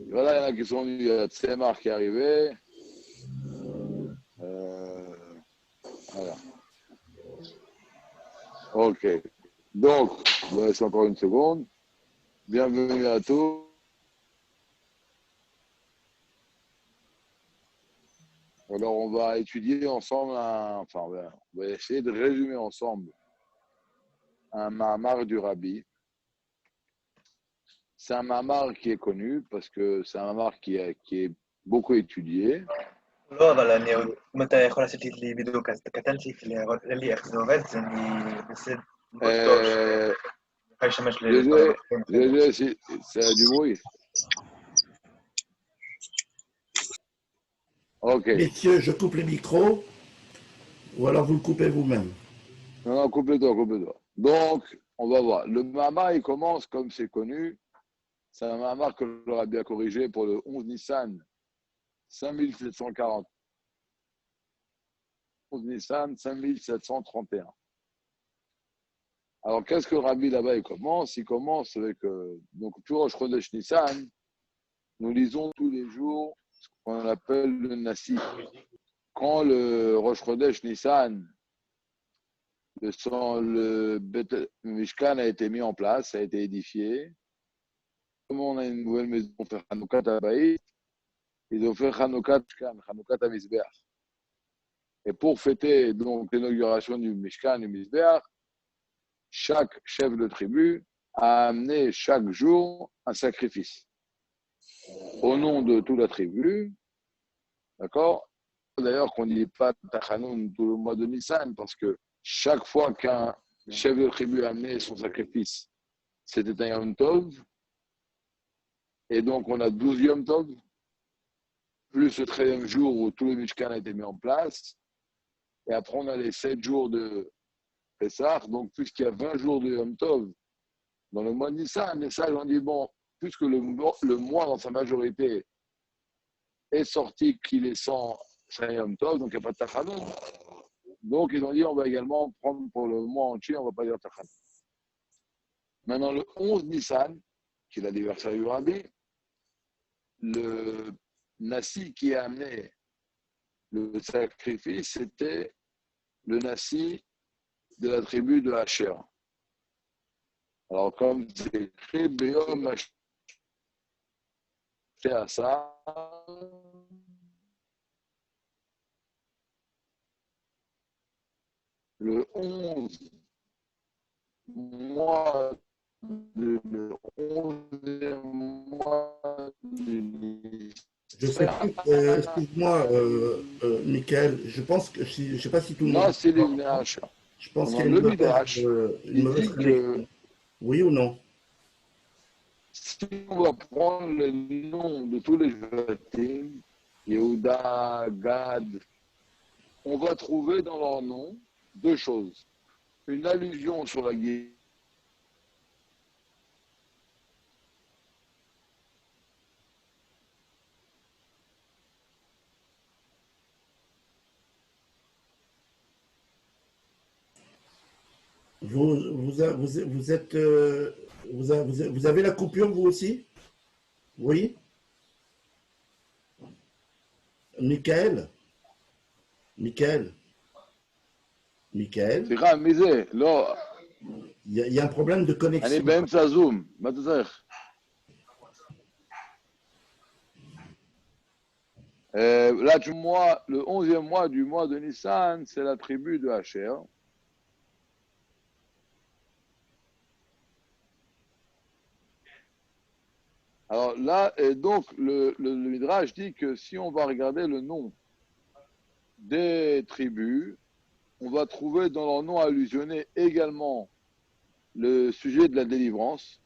Voilà, il y en a qui sont venus, il y a Tsemar qui est arrivé. Voilà. Ok. Donc, je vous laisse encore une seconde. Bienvenue à tous. Alors, on va étudier ensemble, on va essayer de résumer ensemble un Mahamar du Rabbi. C'est un Mahamar qui est connu parce que c'est un Mahamar qui est beaucoup étudié. לא, אבל אם אתה יכול לעשות לי בדיוק, אז קטנתי, אין לי איך זה עובד, אז אני אנסה לבדוק שיוכל לשמש לדברים אחרים. C'est du bruit. Ok. Messieurs, je coupe les micros, ou alors vous le coupez vous-même. Non, coupe-le-toi, coupe-le-toi. Donc, on va voir. Le Mahamar, il commence comme c'est connu. C'est un Mahamar que le Rabbi a corrigé pour le 11 Nissan 5740. 11 Nissan 5731. Alors, qu'est-ce que le Rabbi là-bas il commence? Il commence avec, donc, pour Rosh Chodesh Nissan, nous lisons tous les jours ce qu'on appelle le Nassi. Quand le Rosh Chodesh Nissan, le Mishkan a été mis en place, a été édifié. Comme on a une nouvelle maison, on fait Hanoukat Abayit, ils ont fait Hanoukat Mishkan, Hanoukat Mizbeach. Et pour fêter donc l'inauguration du Mishkan, du Mizbeach, chaque chef de tribu a amené chaque jour un sacrifice. Au nom de toute la tribu, d'accord? D'ailleurs, qu'on ne dit pas Tachanoun tout le mois de Nissan, parce que chaque fois qu'un chef de tribu a amené son sacrifice, c'était un Yom Tov. Et donc, on a 12 Yom Tov, plus le 13e jour où tout le Mishkan a été mis en place. Et après, on a les 7 jours de Pessah. Donc, puisqu'il y a 20 jours de Yom Tov dans le mois de Nissan, les sages ont dit, bon, puisque le mois dans sa majorité est sorti qu'il est sans Yom Tov, donc il n'y a pas de Tachanoun. Donc, ils ont dit, on va également prendre pour le mois entier, on ne va pas dire Tachanoun. Maintenant, le 11 Nissan, qui est l'anniversaire du Rabbi, le Nassi qui a amené le sacrifice, c'était le Nassi de la tribu de Asher. Alors, comme c'est écrit, Béom à ça, le 11 mois le 11e mois du Je sais plus, excuse-moi, Michael, je pense que, je ne sais pas si tout le monde... Non, c'est les Asher. Je pense qu'il y a Le Midrash, une mauvaise connexion. Oui ou non? Si on va prendre le nom de tous les Shvatim, Yehuda, Gad, on va trouver dans leur nom deux choses. Une allusion sur la guerre. Vous avez la coupure, vous aussi? Oui? Michael? Michael? Michael? סליחה, מי זה? לא, Il y a un problème de אני connexion. באמצע הזום, מה אתה צריך? Là, le 11e mois du mois de Nissan, c'est la tribu de Asher. Alors là, et donc, le Midrash dit que si on va regarder le nom des tribus, on va trouver dans leur nom allusionné également le sujet de la délivrance,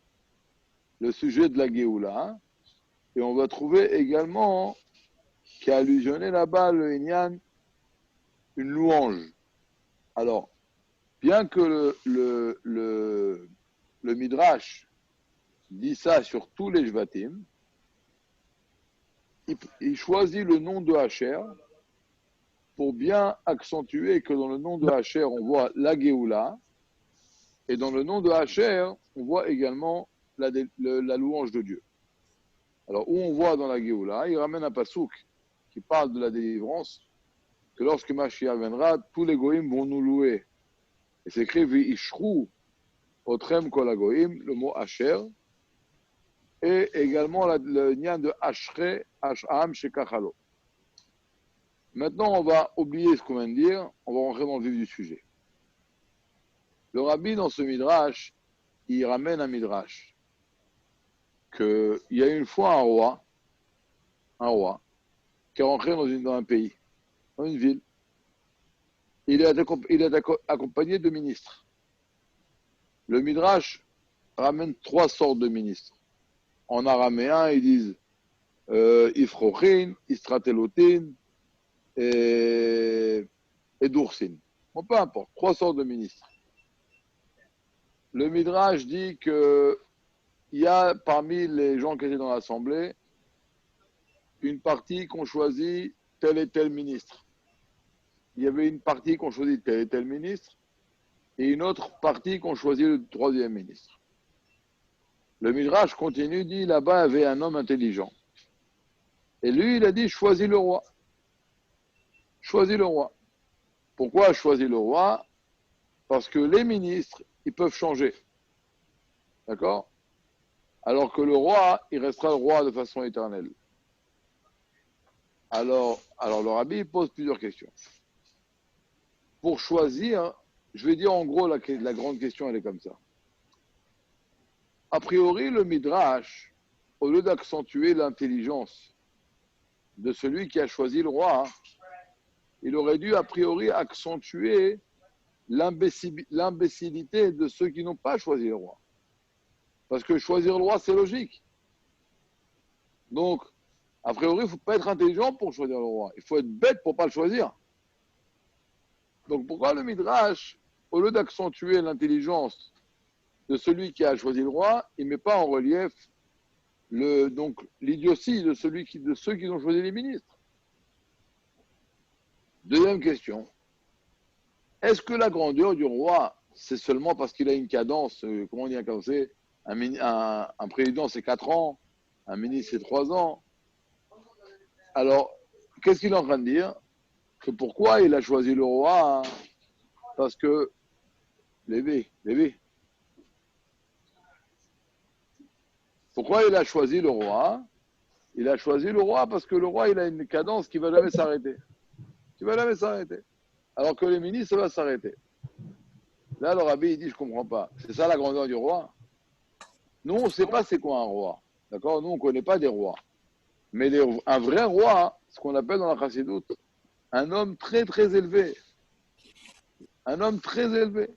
le sujet de la Géoula, et on va trouver également qui a allusionné là-bas le Inyan, une louange. Alors, bien que le Midrash dit ça sur tous les Shvatim, il choisit le nom de Asher pour bien accentuer que dans le nom de Asher, on voit la Géoula, et dans le nom de Asher, on voit également la louange de Dieu. Alors, où on voit dans la Géoula, il ramène un pasouk qui parle de la délivrance, que lorsque Mashiach viendra, tous les goïms vont nous louer. Et c'est écrit V'ishrou otrem kol hagoïm, le mot Asher, et également le lien de Ashre, Ash'am Shekachalo. Maintenant, on va oublier ce qu'on vient de dire, on va rentrer dans le vif du sujet. Le rabbi, dans ce midrash, il ramène un midrash, qu'il y a une fois un roi, qui est rentré dans un pays, dans une ville. Il est accompagné de ministres. Le midrash ramène 3 sortes de ministres. En araméen, ils disent Ifrochin, Istratelotin et Doursin. Bon, peu importe, 3 sortes de ministres. Le midrash dit qu'il y a parmi les gens qui étaient dans l'assemblée une partie qu'on choisit tel et tel ministre. Il y avait une partie qu'on choisit tel et tel ministre et une autre partie qu'on choisit le 3e ministre. Le Midrash continue, dit là-bas il y avait un homme intelligent. Et lui, il a dit choisis le roi. Choisis le roi. Pourquoi choisis le roi? Parce que les ministres, ils peuvent changer. D'accord? Alors que le roi, il restera le roi de façon éternelle. Alors le rabbi pose plusieurs questions. Pour choisir, je vais dire en gros, la grande question, elle est comme ça. A priori, le Midrash, au lieu d'accentuer l'intelligence de celui qui a choisi le roi, il aurait dû a priori accentuer l'imbécilité de ceux qui n'ont pas choisi le roi. Parce que choisir le roi, c'est logique. Donc, a priori, il ne faut pas être intelligent pour choisir le roi. Il faut être bête pour ne pas le choisir. Donc, pourquoi le Midrash, au lieu d'accentuer l'intelligence de celui qui a choisi le roi, il ne met pas en relief l'idiotie de ceux qui ont choisi les ministres? Deuxième question. Est-ce que la grandeur du roi, c'est seulement parce qu'il a une cadence, comment on dit un cadencé, un président c'est 4 ans, un ministre c'est 3 ans? Alors, qu'est-ce qu'il est en train de dire? Que pourquoi il a choisi le roi? Parce que, Lévi. Pourquoi il a choisi le roi? Il a choisi le roi parce que le roi, il a une cadence qui ne va jamais s'arrêter. Alors que les ministres, ça va s'arrêter. Là, le rabbi, il dit, je ne comprends pas. C'est ça la grandeur du roi? Nous, on ne sait pas c'est quoi un roi. D'accord? Nous, on ne connaît pas des rois. Mais un vrai roi, ce qu'on appelle dans la chassidoute, un homme très, très élevé. Un homme très élevé.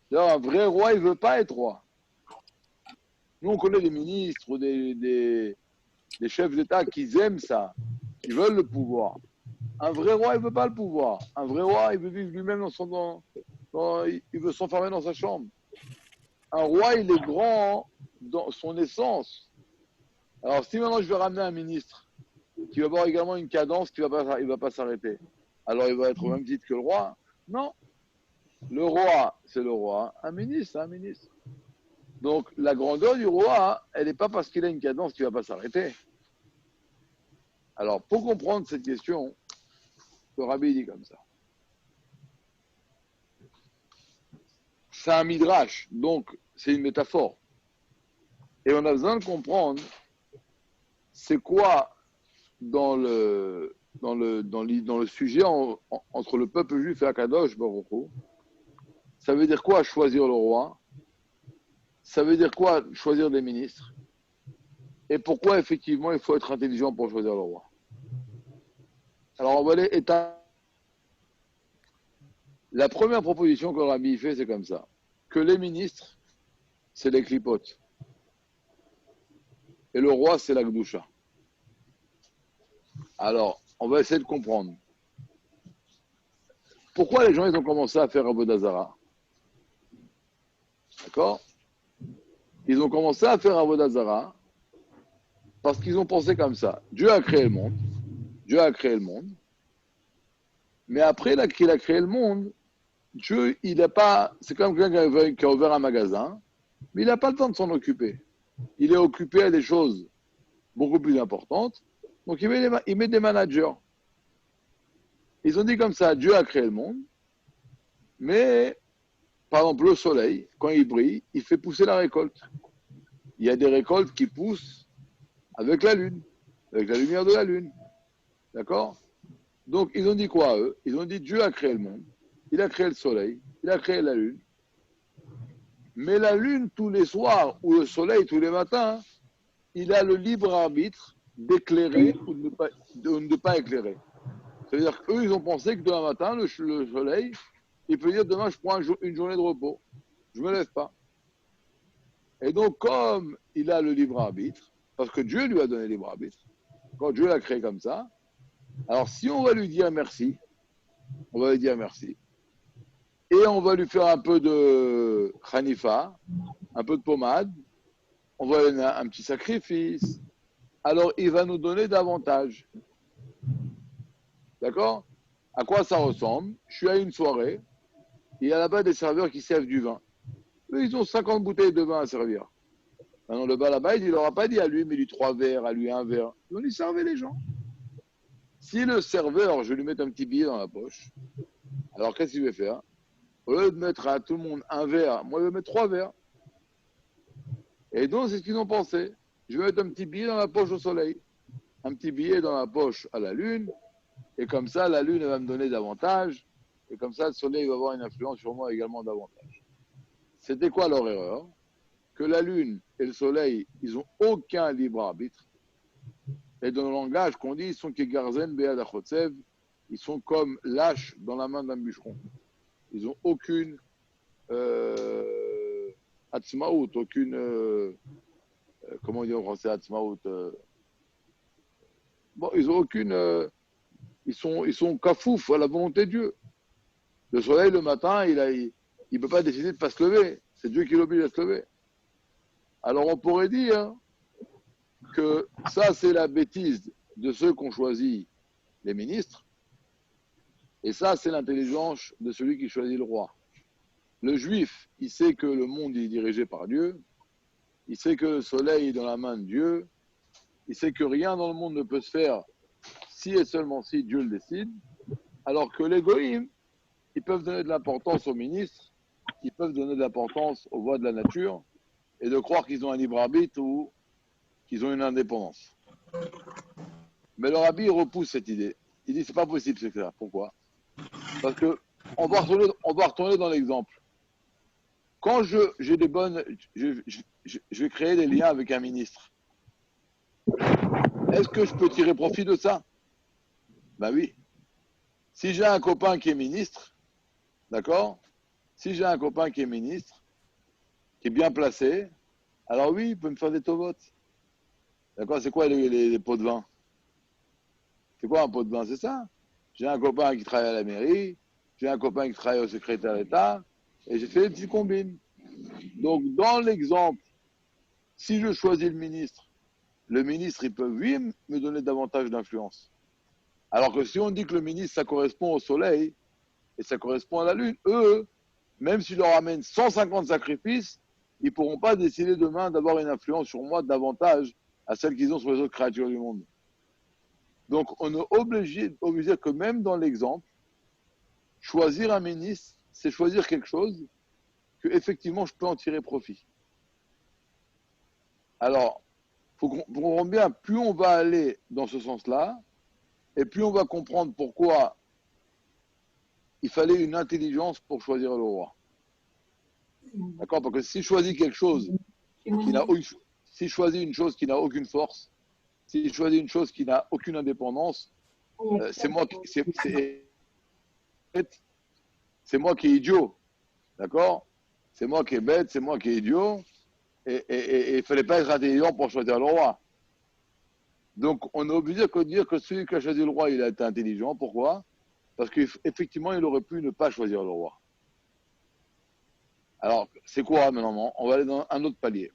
D'ailleurs, un vrai roi, il ne veut pas être roi. Nous, on connaît des ministres ou des chefs d'État qui aiment ça, qui veulent le pouvoir. Un vrai roi, il ne veut pas le pouvoir. Un vrai roi, il veut vivre lui-même il veut s'enfermer dans sa chambre. Un roi, il est grand dans son essence. Alors, si maintenant je vais ramener un ministre qui va avoir également une cadence il va pas s'arrêter, alors il va être au même titre que le roi? Non. Le roi, c'est le roi. Un ministre, c'est un ministre. Donc, la grandeur du roi, elle n'est pas parce qu'il a une cadence qui ne va pas s'arrêter. Alors, pour comprendre cette question, le rabbi dit comme ça. C'est un midrash, donc c'est une métaphore. Et on a besoin de comprendre c'est quoi dans le sujet entre le peuple juif et Akadosh Baruch Hu. Ça veut dire quoi choisir le roi? Ça veut dire quoi choisir des ministres? Et pourquoi effectivement il faut être intelligent pour choisir le roi? Alors on va aller étape. La première proposition que le rabbi fait, c'est comme ça. Que les ministres, c'est les clipotes. Et le roi, c'est la gdoucha. Alors, on va essayer de comprendre. Pourquoi les gens ils ont commencé à faire Avodah Zara? D'accord? Ils ont commencé à faire Avodah Zara parce qu'ils ont pensé comme ça. Dieu a créé le monde. Mais après qu'il a créé le monde, Dieu, il n'a pas... C'est comme quelqu'un qui a ouvert un magasin, mais il n'a pas le temps de s'en occuper. Il est occupé à des choses beaucoup plus importante. Donc il met des managers. Ils ont dit comme ça, Dieu a créé le monde, mais par exemple le soleil, quand il brille, il fait pousser la récolte. Il y a des récoltes qui poussent avec la lune, avec la lumière de la lune. D'accord? Donc ils ont dit quoi eux? Ils ont dit Dieu a créé le monde, il a créé le soleil, il a créé la lune. Mais la lune tous les soirs ou le soleil tous les matins, il a le libre arbitre d'éclairer ou de ne pas éclairer. C'est-à-dire qu'eux, ils ont pensé que demain matin, le soleil, il peut dire demain, je prends une journée de repos. Je ne me lève pas. Et donc, comme il a le libre arbitre, parce que Dieu lui a donné le libre arbitre, quand Dieu l'a créé comme ça, alors si on va lui dire merci, on va lui dire merci. Et on va lui faire un peu de khanifa, un peu de pommade, on va lui donner un petit sacrifice. Alors, il va nous donner davantage. D'accord? À quoi ça ressemble? Je suis à une soirée, il y a là-bas des serveurs qui servent du vin. Eux, ils ont 50 bouteilles de vin à servir. Maintenant, le bas là-bas, il n'aura pas dit à lui, mais lui 3 verres, à lui 1 verre. Ils vont lui servir les gens. Si le serveur, je vais lui mettre un petit billet dans la poche, alors qu'est-ce qu'il va faire? Au lieu de mettre à tout le monde 1 verre, moi, je vais mettre 3 verres. Et donc, c'est ce qu'ils ont pensé. Je vais mettre un petit billet dans la poche au soleil, un petit billet dans la poche à la lune, et comme ça, la lune va me donner davantage, et comme ça, le soleil va avoir une influence sur moi également davantage. C'était quoi leur erreur? Que la lune et le soleil, ils n'ont aucun libre arbitre. Et dans le langage qu'on dit, ils sont kegarzen be'ad achotsev, ils sont comme lâches dans la main d'un bûcheron. Ils n'ont aucune atzmaout, aucune, comment on dit en français atzmaout, bon, ils ont aucune, ils sont kafouf à la volonté de Dieu. Le soleil, le matin, il peut pas décider de ne pas se lever. C'est Dieu qui l'oblige à se lever. Alors on pourrait dire que ça, c'est la bêtise de ceux qui ont choisi les ministres, et ça, c'est l'intelligence de celui qui choisit le roi. Le juif, il sait que le monde est dirigé par Dieu, il sait que le soleil est dans la main de Dieu, il sait que rien dans le monde ne peut se faire si et seulement si Dieu le décide, alors que les goïms, ils peuvent donner de l'importance aux ministres, ils peuvent donner de l'importance aux voix de la nature, et de croire qu'ils ont un libre arbitre ou qu'ils ont une indépendance. Mais le rabbi repousse cette idée. Il dit c'est pas possible, c'est clair. Pourquoi? Parce que on va retourner dans l'exemple. Quand j'ai des bonnes, je vais créer des liens avec un ministre. Est-ce que je peux tirer profit de ça? Ben oui. Si j'ai un copain qui est ministre, d'accord? Si j'ai un copain qui est ministre, qui est bien placé, alors oui, il peut me faire des tovotes. D'accord? C'est quoi les pots de vin? C'est quoi un pot de vin? C'est ça. J'ai un copain qui travaille à la mairie, j'ai un copain qui travaille au secrétaire d'État, et j'ai fait des petites combines. Donc, dans l'exemple, si je choisis le ministre, il peut, oui, me donner davantage d'influence. Alors que si on dit que le ministre, ça correspond au soleil, et ça correspond à la lune, eux, même s'ils leur amènent 150 sacrifices, ils ne pourront pas décider demain d'avoir une influence sur moi davantage à celle qu'ils ont sur les autres créatures du monde. Donc, on est obligé que même dans l'exemple, choisir un ministre, c'est choisir quelque chose que effectivement je peux en tirer profit. Alors, pour comprendre bien, plus on va aller dans ce sens-là, et plus on va comprendre pourquoi il fallait une intelligence pour choisir le roi. D'accord? Parce que si je choisis quelque chose si je choisis une chose qui n'a aucune force, si je choisis une chose qui n'a aucune indépendance, c'est moi qui est idiot. D'accord? C'est moi qui est bête, c'est moi qui est idiot. Et il ne fallait pas être intelligent pour choisir le roi. Donc, on est obligé de dire que celui qui a choisi le roi, il a été intelligent. Pourquoi? Parce qu'effectivement, il aurait pu ne pas choisir le roi. Alors, c'est quoi maintenant? On va aller dans un autre palier.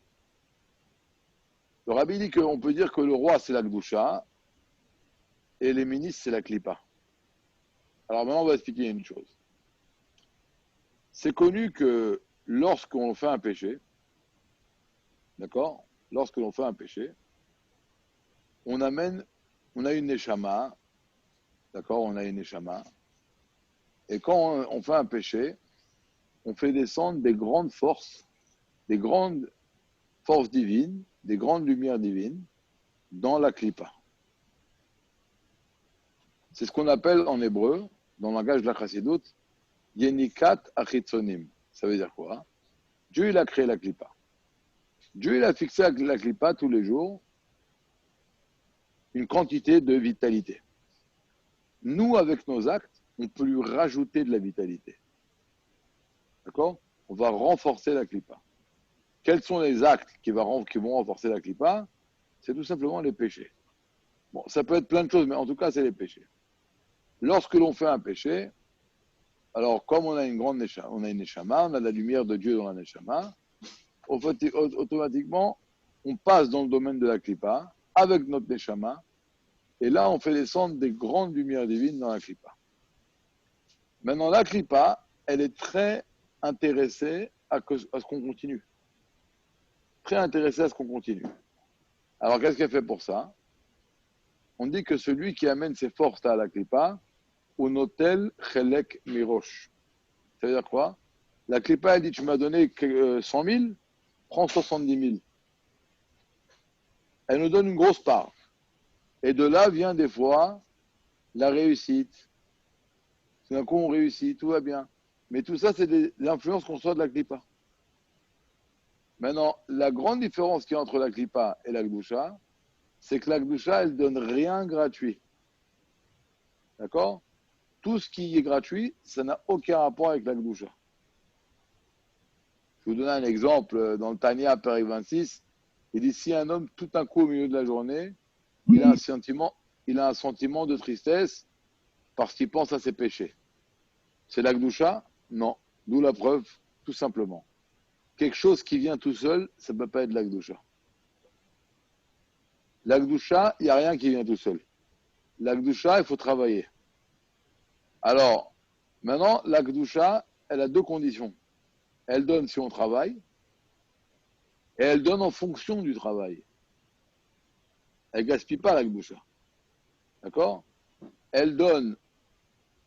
Le rabbi dit qu'on peut dire que le roi, c'est la Gdusha, et les ministres, c'est la Klippa. Alors maintenant, on va expliquer une chose. C'est connu que lorsqu'on fait un péché, d'accord? Lorsque l'on fait un péché, on a une neshama, d'accord, on a une neshama, et quand on fait un péché, on fait descendre des grandes forces divines, des grandes lumières divines dans la klipa. C'est ce qu'on appelle en hébreu, dans le langage de la chassidoute, Yenikat Achitzonim. Ça veut dire quoi? Dieu, il a créé la klipa. Dieu, il a fixé à la klipa tous les jours une quantité de vitalité. Nous, avec nos actes, on peut lui rajouter de la vitalité. D'accord? On va renforcer la klipa. Quels sont les actes qui vont renforcer la klipa? C'est tout simplement les péchés. Bon, ça peut être plein de choses, mais en tout cas, c'est les péchés. Lorsque l'on fait un péché, alors comme on a une neshama, on a la lumière de Dieu dans la neshama, automatiquement, on passe dans le domaine de la klipa avec notre neshama, et là, on fait descendre des grandes lumières divines dans la klipa. Maintenant, la klipa, elle est très intéressée à ce qu'on continue. Très intéressée à ce qu'on continue. Alors, qu'est-ce qu'elle fait pour ça? On dit que celui qui amène ses forces à la klipa, on hôtel chelek mirosh. Ça veut dire quoi? La klipa, elle dit, tu m'as donné 100 000, prends 70 000. Elle nous donne une grosse part. Et de là vient des fois la réussite. Tout d'un coup, on réussit, tout va bien. Mais tout ça, c'est l'influence qu'on soit de la klipa. Maintenant, la grande différence qu'il y a entre la klipa et la gdusha, c'est que la gdusha, elle donne rien gratuit. D'accord? Tout ce qui est gratuit, ça n'a aucun rapport avec la gdusha. Je vais vous donner un exemple. Dans le Tanya, Père 26, il dit, si un homme, tout d'un coup, au milieu de la journée, il a un sentiment de tristesse parce qu'il pense à ses péchés. C'est la gdusha? Non. D'où la preuve, tout simplement. Quelque chose qui vient tout seul, ça ne peut pas être la gdusha. La gdusha, il n'y a rien qui vient tout seul. La gdusha, il faut travailler. Alors, maintenant, la gdusha, elle a deux conditions. Elle donne si on travaille, et elle donne en fonction du travail. Elle ne gaspille pas la gdusha. D'accord? Elle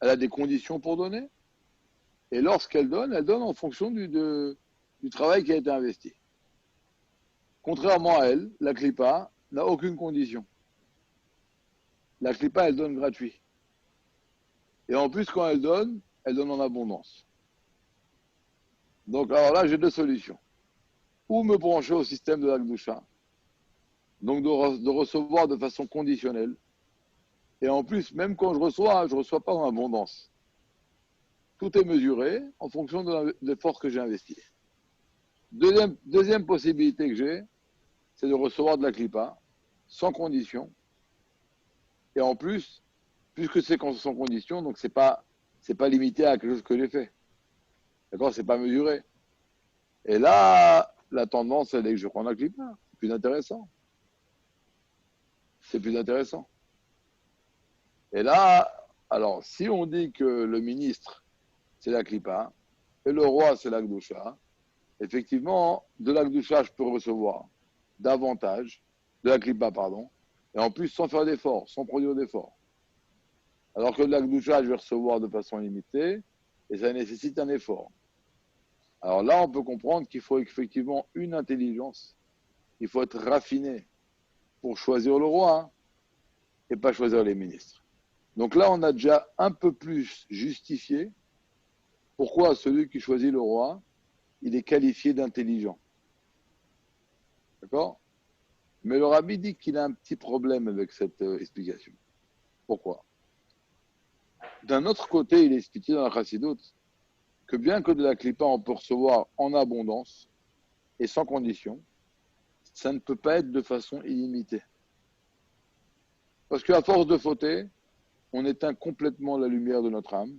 a des conditions pour donner, et lorsqu'elle donne, elle donne en fonction du travail qui a été investi. Contrairement à elle, la klipa n'a aucune condition. La klipa, elle donne gratuit. Et en plus, quand elle donne en abondance. Donc, alors là, j'ai deux solutions. Ou me brancher au système de la gdusha, donc de recevoir de façon conditionnelle. Et en plus, même quand je reçois pas en abondance. Tout est mesuré en fonction de l'effort que j'ai investi. Deuxième possibilité que j'ai, c'est de recevoir de la klipa, sans condition. Et en plus, puisque c'est sans condition, donc c'est pas limité à quelque chose que j'ai fait. D'accord? C'est pas mesuré. Et là, la tendance, elle est que je prends la klipa. C'est plus intéressant. C'est plus intéressant. Et là, alors, si on dit que le ministre, c'est la klipa, et le roi, c'est la gdusha, effectivement, de la gdusha, je peux recevoir davantage, de la klipa, pardon, et en plus sans faire d'efforts, sans produire d'efforts. Alors que de la gdusha, je vais recevoir de façon limitée, et ça nécessite un effort. Alors là, on peut comprendre qu'il faut effectivement une intelligence, il faut être raffiné pour choisir le roi, hein, et pas choisir les ministres. Donc là, on a déjà un peu plus justifié pourquoi celui qui choisit le roi, il est qualifié d'intelligent. D'accord? Mais le rabbi dit qu'il a un petit problème avec cette explication. Pourquoi? D'un autre côté, il est expliqué dans la chassidoute que bien que de la klipa, on peut recevoir en abondance et sans condition, ça ne peut pas être de façon illimitée. Parce qu'à force de fauter, on éteint complètement la lumière de notre âme.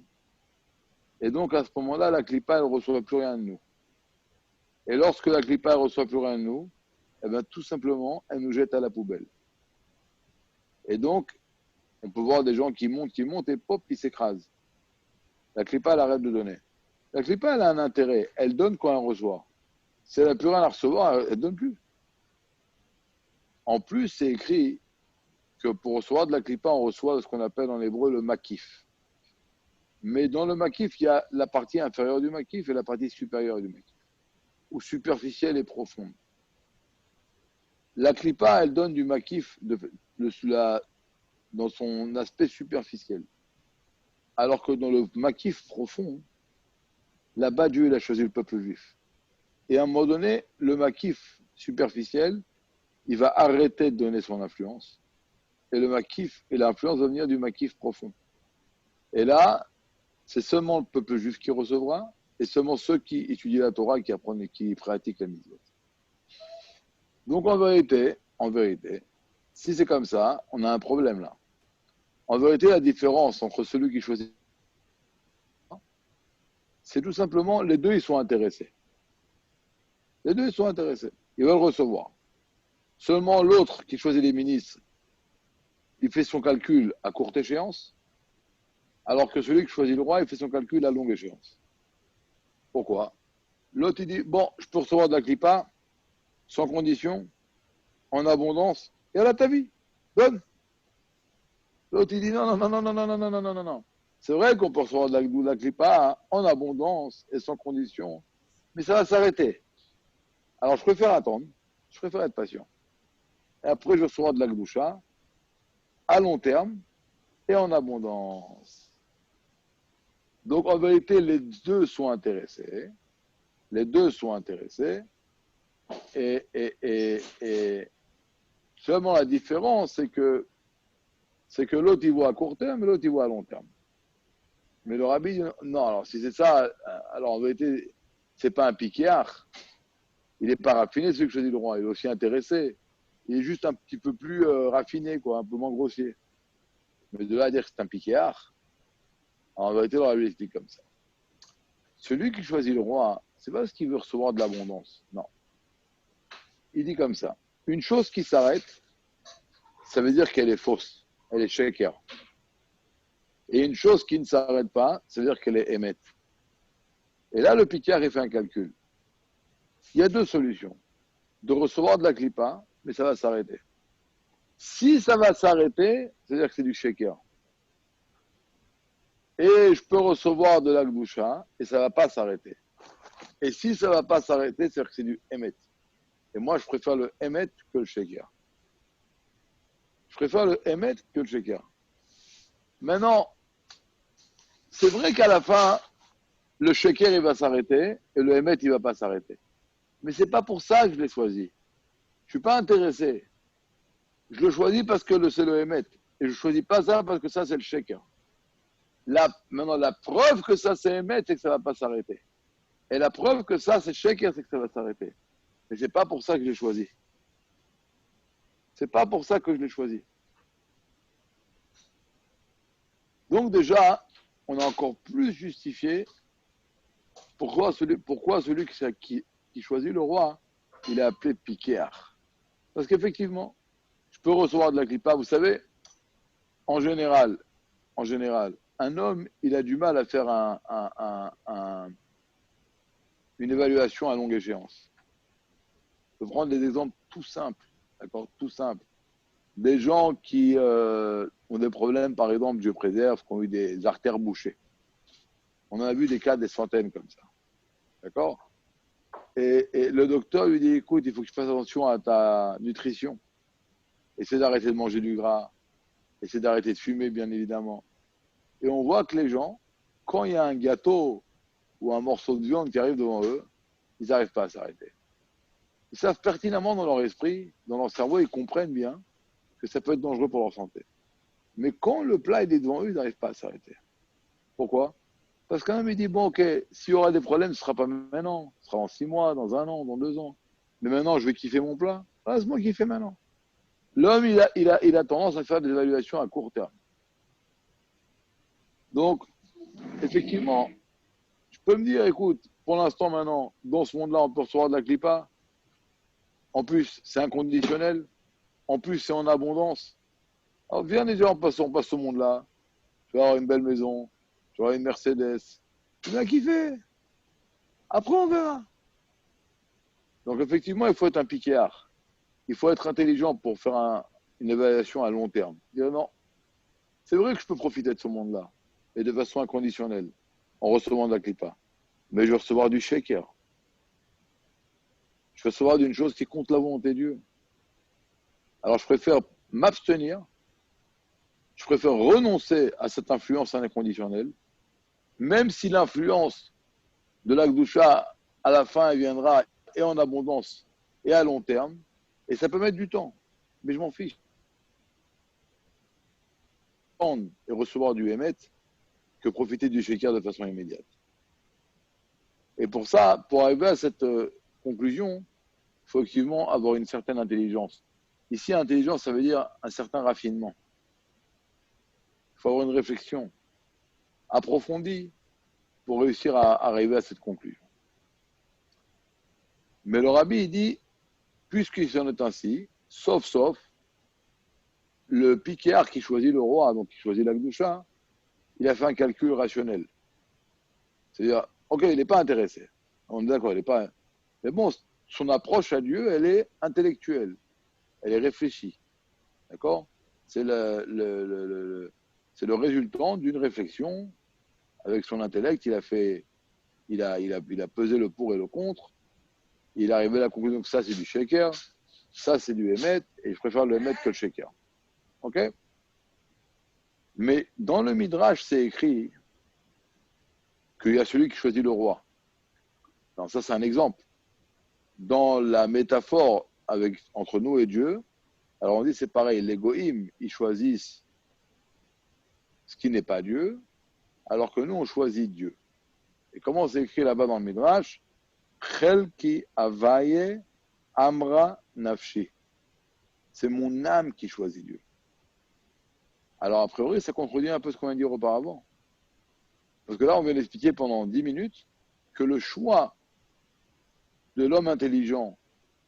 Et donc, à ce moment-là, la klipa, elle ne reçoit plus rien de nous. Et lorsque la klipa ne reçoit plus rien de nous, eh bien, tout simplement, elle nous jette à la poubelle. Et donc, on peut voir des gens qui montent, et pop, ils s'écrasent. La klipa, elle arrête de donner. La klipa, elle a un intérêt. Elle donne quand elle reçoit. Si elle n'a plus rien à recevoir, elle ne donne plus. En plus, c'est écrit que pour recevoir de la clipa, on reçoit ce qu'on appelle en hébreu le makif. Mais dans le makif, il y a la partie inférieure du makif et la partie supérieure du makif, ou superficielle et profonde. La clipa, elle donne du makif dans son aspect superficiel. Alors que dans le makif profond, là-bas, Dieu il a choisi le peuple juif. Et à un moment donné, le makif superficiel, il va arrêter de donner son influence. Et le makif et l'influence va venir du makif profond. Et là, c'est seulement le peuple juif qui recevra, et seulement ceux qui étudient la Torah, qui apprennent et qui pratiquent la mitzvot. Donc en vérité, si c'est comme ça, on a un problème là. En vérité, la différence entre celui qui choisit, c'est tout simplement, les deux, ils sont intéressés. Les deux, ils sont intéressés. Ils veulent recevoir. Seulement l'autre qui choisit les ministres, il fait son calcul à courte échéance, alors que celui qui choisit le roi, il fait son calcul à longue échéance. Pourquoi? L'autre, il dit, bon, je peux recevoir de la clipa, sans condition, en abondance, et à ta vie. Donne. L'autre, il dit, non. C'est vrai qu'on peut recevoir de la clipa en abondance et sans condition, mais ça va s'arrêter. Alors, je préfère attendre, je préfère être patient. Et après, je recevoir de la gdoucha à long terme et en abondance. Donc, en vérité, les deux sont intéressés. Les deux sont intéressés. Et seulement la différence, c'est que l'autre, il voit à court terme et l'autre, il voit à long terme. Mais le rabbi dit, non, alors si c'est ça, alors en vérité, c'est pas un piquéard. Il n'est pas raffiné, celui que choisit le roi. Il est aussi intéressé. Il est juste un petit peu plus raffiné, quoi, un peu moins grossier. Mais de là à dire que c'est un piquéard, en vérité, le rabbi explique comme ça. Celui qui choisit le roi, c'est pas parce qu'il veut recevoir de l'abondance. Non. Il dit comme ça. Une chose qui s'arrête, ça veut dire qu'elle est fausse. Elle est shaker. Et une chose qui ne s'arrête pas, ça veut dire qu'elle est émette. Et là, le piquéard, il fait un calcul. Il y a deux solutions. De recevoir de la clipa, mais ça va s'arrêter. Si ça va s'arrêter, c'est-à-dire que c'est du shaker. Et je peux recevoir de la gdoucha, et ça ne va pas s'arrêter. Et si ça ne va pas s'arrêter, c'est-à-dire que c'est du émet. Et moi, je préfère le émet que le shaker. Je préfère le émet que le shaker. Maintenant, c'est vrai qu'à la fin, le shaker, il va s'arrêter, et le émet, il ne va pas s'arrêter. Mais ce n'est pas pour ça que je l'ai choisi. Je ne suis pas intéressé. Je le choisis parce que c'est le émet. Et je ne choisis pas ça parce que ça, c'est le shaker. Maintenant, la preuve que ça, c'est émet, c'est que ça ne va pas s'arrêter. Et la preuve que ça, c'est shaker, c'est que ça va s'arrêter. Mais ce n'est pas pour ça que je l'ai choisi. C'est pas pour ça que je l'ai choisi. Donc déjà, on a encore plus justifié pourquoi celui qui choisit le roi, il est appelé piquéard. Parce qu'effectivement, je peux recevoir de la clipa. Vous savez, en général, un homme, il a du mal à faire une évaluation à longue échéance. Je peux prendre des exemples tout simples, d'accord, tout simples. Des gens qui ont des problèmes, par exemple, Dieu préserve, qui ont eu des artères bouchées. On en a vu des cas, des centaines comme ça, d'accord. Et le docteur lui dit, écoute, il faut que tu fasses attention à ta nutrition. Essaie d'arrêter de manger du gras. Essaie d'arrêter de fumer, bien évidemment. Et on voit que les gens, quand il y a un gâteau ou un morceau de viande qui arrive devant eux, ils n'arrivent pas à s'arrêter. Ils savent pertinemment dans leur esprit, dans leur cerveau, ils comprennent bien que ça peut être dangereux pour leur santé. Mais quand le plat est devant eux, ils n'arrivent pas à s'arrêter. Pourquoi? Parce qu'un homme, il dit, bon, ok, s'il y aura des problèmes, ce ne sera pas maintenant. Ce sera dans 6 mois, dans 1 an, dans 2 ans. Mais maintenant, je vais kiffer mon plat. Laisse-moi kiffer maintenant. L'homme, il a tendance à faire des évaluations à court terme. Donc, effectivement, je peux me dire, écoute, pour l'instant, maintenant, dans ce monde-là, on peut recevoir de la clipa. En plus, c'est inconditionnel. En plus, c'est en abondance. Alors, viens déjà, on passe ce monde-là. Tu vas avoir une belle maison. Tu vas avoir une Mercedes. Tu vas kiffer. Après, on verra. Donc, effectivement, il faut être un piquéard. Il faut être intelligent pour faire une évaluation à long terme. Dire non, c'est vrai que je peux profiter de ce monde-là, et de façon inconditionnelle, en recevant de la clipa. Mais je vais recevoir du shaker. Je vais recevoir d'une chose qui compte la volonté de Dieu. Alors je préfère m'abstenir, je préfère renoncer à cette influence inconditionnelle, même si l'influence de l'Akdoucha, à la fin, elle viendra et en abondance et à long terme, et ça peut mettre du temps, mais je m'en fiche. Et recevoir du Hémet que profiter du shaker de façon immédiate. Et pour ça, pour arriver à cette conclusion, il faut effectivement avoir une certaine intelligence. Ici, intelligence, ça veut dire un certain raffinement. Il faut avoir une réflexion approfondie pour réussir à arriver à cette conclusion. Mais le rabbi, il dit, puisqu'il en est ainsi, sauf, le piquéar qui choisit le roi, donc qui choisit l'Akdoucha, il a fait un calcul rationnel. C'est-à-dire, ok, il n'est pas intéressé. On est d'accord, il n'est pas. Mais bon, son approche à Dieu, elle est intellectuelle. Elle est réfléchie. D'accord? C'est le résultant d'une réflexion avec son intellect. Il a pesé le pour et le contre. Il est arrivé à la conclusion que ça, c'est du shaker. Ça, c'est du Hémet. Et je préfère le Hémet que le shaker. Ok? Mais dans le Midrash, c'est écrit qu'il y a celui qui choisit le roi. Alors ça, c'est un exemple. Dans la métaphore entre nous et Dieu, alors on dit c'est pareil, les goïms, ils choisissent ce qui n'est pas Dieu, alors que nous, on choisit Dieu. Et comment c'est écrit là-bas dans le Midrash? Chel ki avaye amra nafshi. C'est mon âme qui choisit Dieu. Alors, a priori, ça contredit un peu ce qu'on vient de dire auparavant. Parce que là, on vient d'expliquer pendant 10 minutes que le choix de l'homme intelligent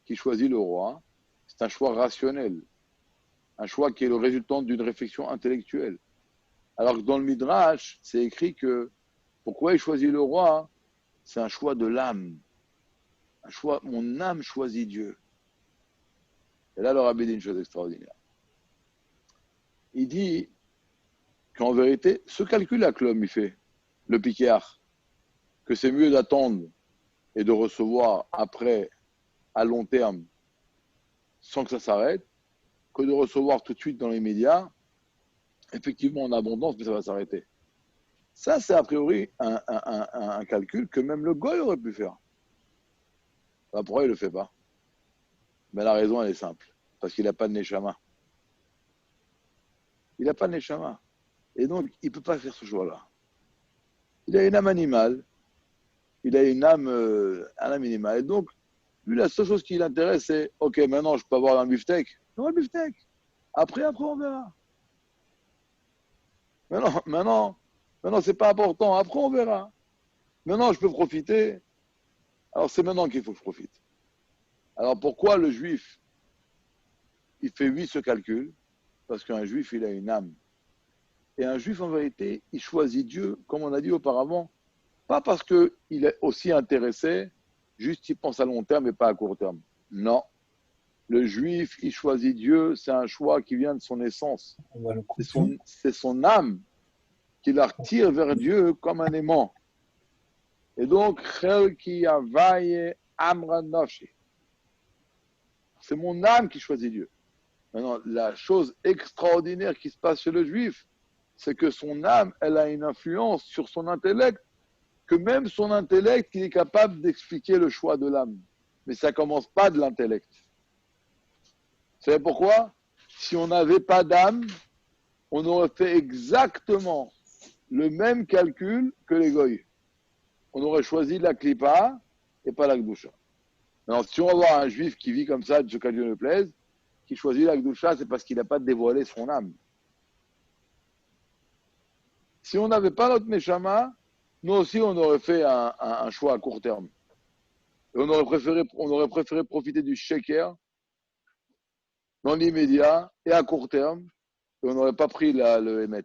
qui choisit le roi, c'est un choix rationnel. Un choix qui est le résultat d'une réflexion intellectuelle. Alors que dans le Midrash, c'est écrit que pourquoi il choisit le roi, c'est un choix de l'âme. Un choix, mon âme choisit Dieu. Et là, le rabbi dit une chose extraordinaire. Il dit qu'en vérité, ce calcul-là que l'homme il fait, le piquéar, que c'est mieux d'attendre et de recevoir après, à long terme, sans que ça s'arrête, que de recevoir tout de suite dans les médias, effectivement en abondance, mais ça va s'arrêter. Ça, c'est a priori un calcul que même le goy aurait pu faire. Alors pourquoi il ne le fait pas? Mais la raison, elle est simple. Parce qu'il n'a pas de neshama. Il n'a pas de neshama. Et donc, il ne peut pas faire ce choix-là. Il a une âme animale. Il a une âme animale. Et donc, lui, la seule chose qui l'intéresse, c'est ok, maintenant, je peux avoir un beefsteak. Non, un beefsteak. Après, on verra. Maintenant, c'est pas important. Après, on verra. Maintenant, je peux profiter. Alors, c'est maintenant qu'il faut que je profite. Alors, pourquoi le juif, il fait oui ce calcul? Parce qu'un juif, il a une âme. Et un juif, en vérité, il choisit Dieu, comme on a dit auparavant, pas parce qu'il est aussi intéressé, juste il pense à long terme et pas à court terme. Non. Le juif, il choisit Dieu, c'est un choix qui vient de son essence. C'est son âme qui la retire vers Dieu comme un aimant. Et donc, c'est mon âme qui choisit Dieu. Maintenant, la chose extraordinaire qui se passe chez le juif, c'est que son âme, elle a une influence sur son intellect, que même son intellect, il est capable d'expliquer le choix de l'âme. Mais ça ne commence pas de l'intellect. Vous savez pourquoi? Si on n'avait pas d'âme, on aurait fait exactement le même calcul que les goy. On aurait choisi la klipa et pas la gdoucha. Alors, si on va voir un juif qui vit comme ça, de ce qu'à Dieu ne plaise, qui choisit la gdoucha, c'est parce qu'il n'a pas dévoilé son âme. Si on n'avait pas notre neshama, nous aussi, on aurait fait un choix à court terme. Et on aurait préféré profiter du shaker dans l'immédiat et à court terme, et on n'aurait pas pris le Hémet.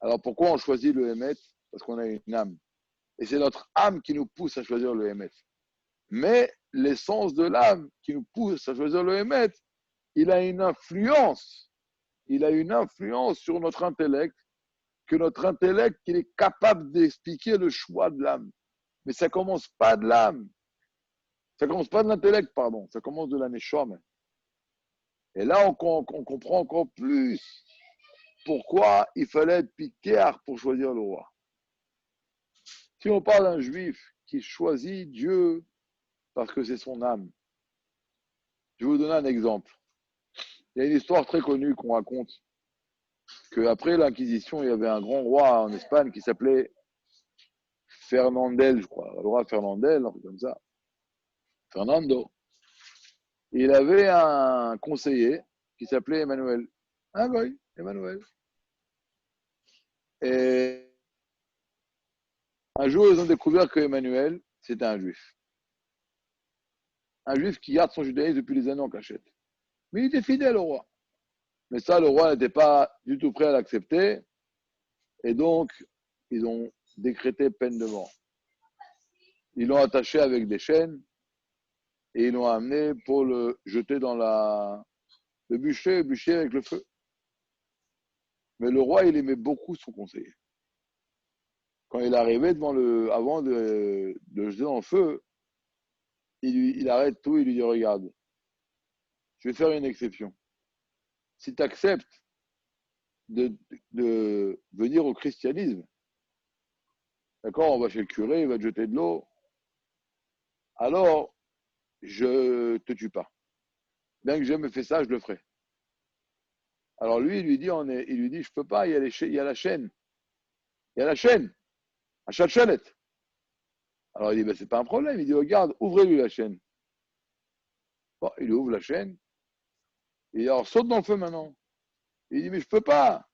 Alors pourquoi on choisit le Hémet? Parce qu'on a une âme. Et c'est notre âme qui nous pousse à choisir le Hémet. Mais l'essence de l'âme qui nous pousse à choisir le Hémet, il a une influence. Il a une influence sur notre intellect, que notre intellect, il est capable d'expliquer le choix de l'âme. Mais ça commence pas de l'âme. Ça commence pas de l'intellect, pardon. Ça commence de la neshama. Et là, on comprend encore plus pourquoi il fallait être piquéard pour choisir le roi. Si on parle d'un juif qui choisit Dieu parce que c'est son âme, je vais vous donner un exemple. Il y a une histoire très connue qu'on raconte qu'après l'Inquisition, il y avait un grand roi en Espagne qui s'appelait Fernandel, je crois. Le roi Fernandel, un truc comme ça. Fernando. Et il avait un conseiller qui s'appelait Emmanuel. Ah oui, Emmanuel. Et un jour, ils ont découvert que Emmanuel, c'était un juif. Un juif qui garde son judaïsme depuis des années en cachette. Mais il était fidèle au roi. Mais ça, le roi n'était pas du tout prêt à l'accepter. Et donc, ils ont décrété peine de mort. Ils l'ont attaché avec des chaînes et ils l'ont amené pour le jeter dans le bûcher avec le feu. Mais le roi, il aimait beaucoup son conseiller. Quand il arrivait avant de le jeter dans le feu, il arrête tout et il lui dit, regarde, je vais faire une exception. Si tu acceptes de venir au christianisme, d'accord, on va chez le curé, il va te jeter de l'eau, alors je te tue pas. Bien que j'ai jamais fait ça, je le ferai. Alors lui, il lui dit, je peux pas, il y a la chaîne. Il y a la chaîne, à Chalchelet. Alors il dit, c'est pas un problème. Il dit, regarde, ouvrez-lui la chaîne. Bon, il ouvre la chaîne. Il dit, alors saute dans le feu maintenant. Il dit, mais je peux pas.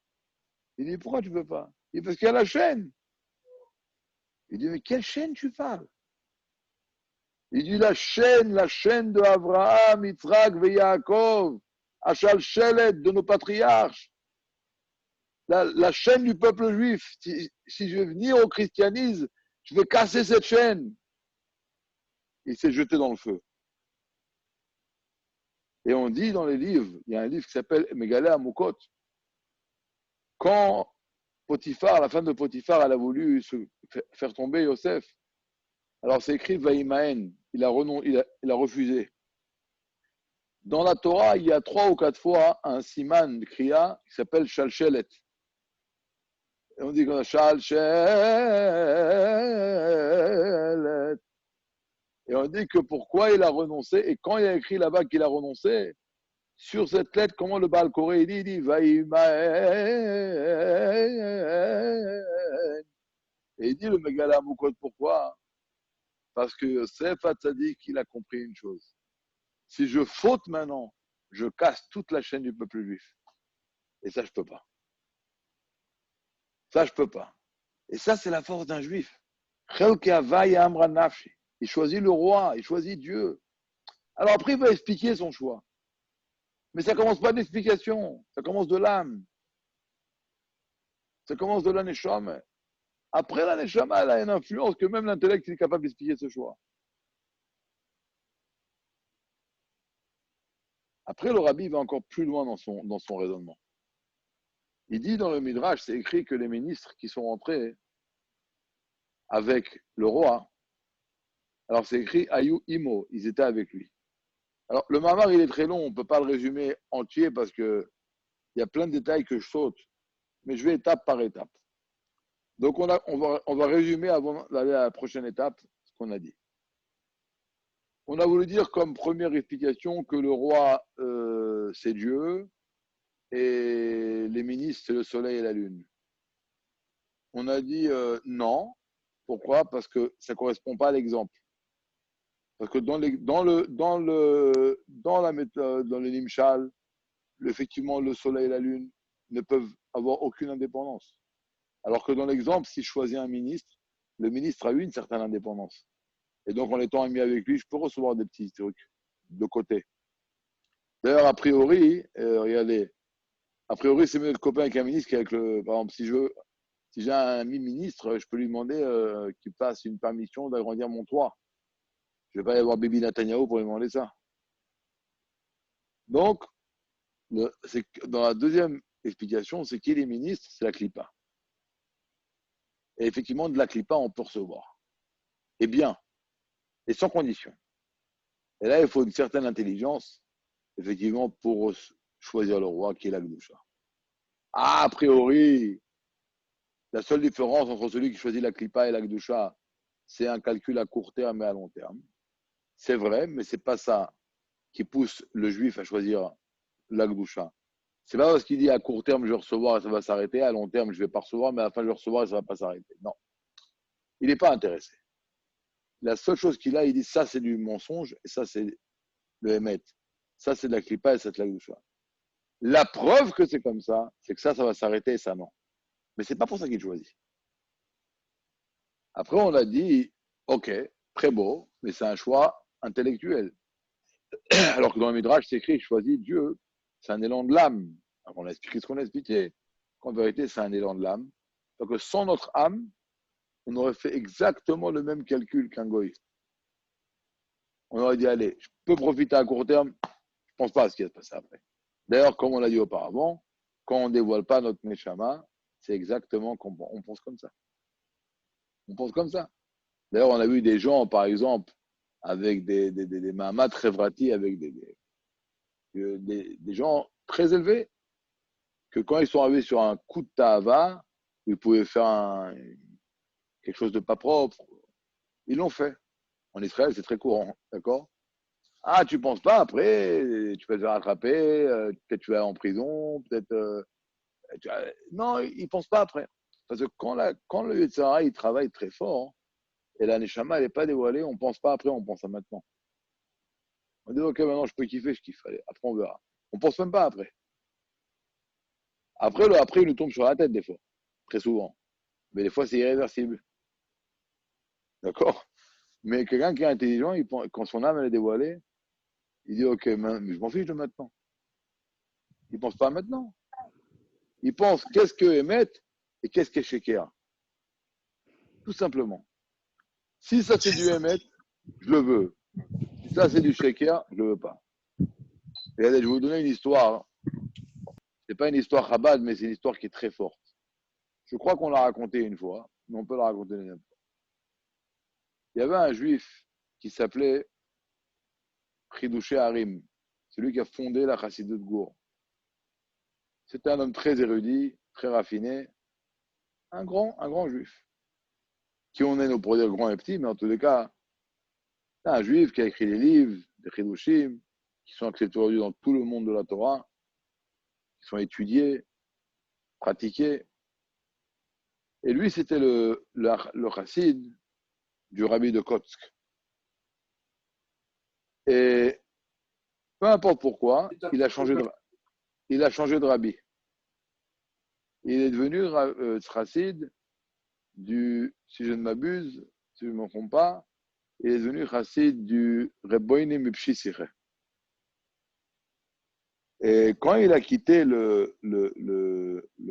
Il dit, pourquoi tu peux pas? Il dit, parce qu'il y a la chaîne. Il dit, mais quelle chaîne tu parles? Il dit, la chaîne de Abraham, Yitzhak et Yaakov, à Chalchelet, de nos patriarches. La chaîne du peuple juif. Si je vais venir au christianisme, je vais casser cette chaîne. Il s'est jeté dans le feu. Et on dit dans les livres, il y a un livre qui s'appelle Megalé Amukot. Quand Potiphar, la femme de Potiphar, elle a voulu faire tomber Yosef, alors c'est écrit Vaïmaen, il a refusé. Dans la Torah, il y a 3 ou 4 fois un siman de kriya qui s'appelle Shalchelet. Et on dit comme Shalchelet. Et on dit que pourquoi il a renoncé, et quand il a écrit là-bas qu'il a renoncé, sur cette lettre, comment le Baal Koré il dit Vaïmaen. Et il dit le Megala Mukot, pourquoi? Parce que Yosef Hatzadik, il a compris une chose. Si je faute maintenant, je casse toute la chaîne du peuple juif. Et ça, je peux pas. Ça, je peux pas. Et ça, c'est la force d'un juif. Il choisit le roi, il choisit Dieu. Alors après, il va expliquer son choix. Mais ça commence pas d'explication, ça commence de l'âme. Ça commence de la neshama. Après, la neshama, elle a une influence que même l'intellect est capable d'expliquer ce choix. Après, le rabbi va encore plus loin dans son raisonnement. Il dit dans le Midrash, c'est écrit que les ministres qui sont rentrés avec le roi, alors c'est écrit Ayu Imo, ils étaient avec lui. Alors le mamar, il est très long, on ne peut pas le résumer entier parce qu'il y a plein de détails que je saute, mais je vais étape par étape. Donc on va résumer avant d'aller à la prochaine étape ce qu'on a dit. On a voulu dire comme première explication que le roi, c'est Dieu et les ministres, c'est le soleil et la lune. On a dit non. Pourquoi? Parce que ça ne correspond pas à l'exemple. Parce que dans la méthode, dans le Nimshal, effectivement, le soleil et la lune ne peuvent avoir aucune indépendance. Alors que dans l'exemple, si je choisis un ministre, le ministre a eu une certaine indépendance. Et donc, en étant ami avec lui, je peux recevoir des petits trucs de côté. D'ailleurs, a priori, regardez, a priori, c'est mieux d'être copain avec un ministre qu'avec le. Par exemple, si j'ai un ami ministre, je peux lui demander qu'il passe une permission d'agrandir mon toit. Je ne vais pas y avoir Bibi Netanyahu pour lui demander ça. Donc, Dans la deuxième explication, c'est qui est ministre, c'est la clipa. Et effectivement, de la clipa, on peut recevoir. Et bien, et sans condition. Et là, il faut une certaine intelligence, effectivement, pour choisir le roi qui est l'Akdoucha. Ah, a priori, la seule différence entre celui qui choisit la clipa et l'Akdoucha, c'est un calcul à court terme et à long terme. C'est vrai, mais c'est pas ça qui pousse le juif à choisir l'Akdoucha. C'est pas parce qu'il dit à court terme, je vais recevoir et ça va s'arrêter, à long terme, je vais pas recevoir, mais à la fin, je vais recevoir et ça va pas s'arrêter. Non. Il n'est pas intéressé. La seule chose qu'il a, il dit ça, c'est du mensonge et ça, c'est le Hémet. Ça, c'est de la clipa et ça, c'est de la Gdoucha. La preuve que c'est comme ça, c'est que ça va s'arrêter et ça, non. Mais c'est pas pour ça qu'il choisit. Après, on a dit, ok, très beau, mais c'est un choix intellectuel. Alors que dans le Midrash, c'est écrit, choisis Dieu, c'est un élan de l'âme. Alors on a expliqué ce qu'on a expliqué. En vérité, c'est un élan de l'âme. Donc, sans notre âme, on aurait fait exactement le même calcul qu'un goy. On aurait dit, allez, je peux profiter à court terme, je ne pense pas à ce qui va se passer après. D'ailleurs, comme on l'a dit auparavant, quand on ne dévoile pas notre Neshama, c'est exactement qu'on pense comme ça. On pense comme ça. D'ailleurs, on a vu des gens, par exemple, avec des mahamat très vratis, avec des gens très élevés, que quand ils sont arrivés sur un coup de ta'ava, ils pouvaient faire quelque chose de pas propre. Ils l'ont fait. En Israël, c'est très courant, d'accord? Ah, tu penses pas après, tu peux te faire attraper, peut-être tu vas aller en prison, peut-être. Non, ils pensent pas après. Parce que quand le Yetzirah, il travaille très fort, hein, et la Neshama, elle n'est pas dévoilée, on pense pas après, on pense à maintenant. On dit, ok, maintenant je peux kiffer, je kiffe. Allez, après on verra. On pense même pas après. Après, il nous tombe sur la tête des fois, très souvent. Mais des fois, c'est irréversible. D'accord? Mais quelqu'un qui est intelligent, quand son âme elle est dévoilée, il dit, ok, mais je m'en fiche de maintenant. Il pense pas à maintenant. Il pense qu'est-ce que Emet et qu'est-ce qu'est Sheker. Tout simplement. Si ça c'est du Emet, je le veux. Si ça c'est du Sheker, je le veux pas. Et allez, je vais vous donner une histoire. C'est pas une histoire Chabad, mais c'est une histoire qui est très forte. Je crois qu'on l'a racontée une fois, mais on peut la raconter une fois. Il y avait un juif qui s'appelait Chidouché Harim, celui qui a fondé la Chassidut Gour. C'était un homme très érudit, très raffiné, un grand juif. Qui on est, nous pour dire grand et petit, mais en tous les cas, c'est un juif qui a écrit des livres, des Chidushim, qui sont acceptés aujourd'hui dans tout le monde de la Torah, qui sont étudiés, pratiqués. Et lui, c'était le chassid du rabbi de Kotsk. Et peu importe pourquoi, il a changé de rabbi. Il est devenu chassid si je ne m'abuse, si je ne me trompe pas, il est devenu chassid du Rebbeinu Mipshisire. Et quand il a quitté le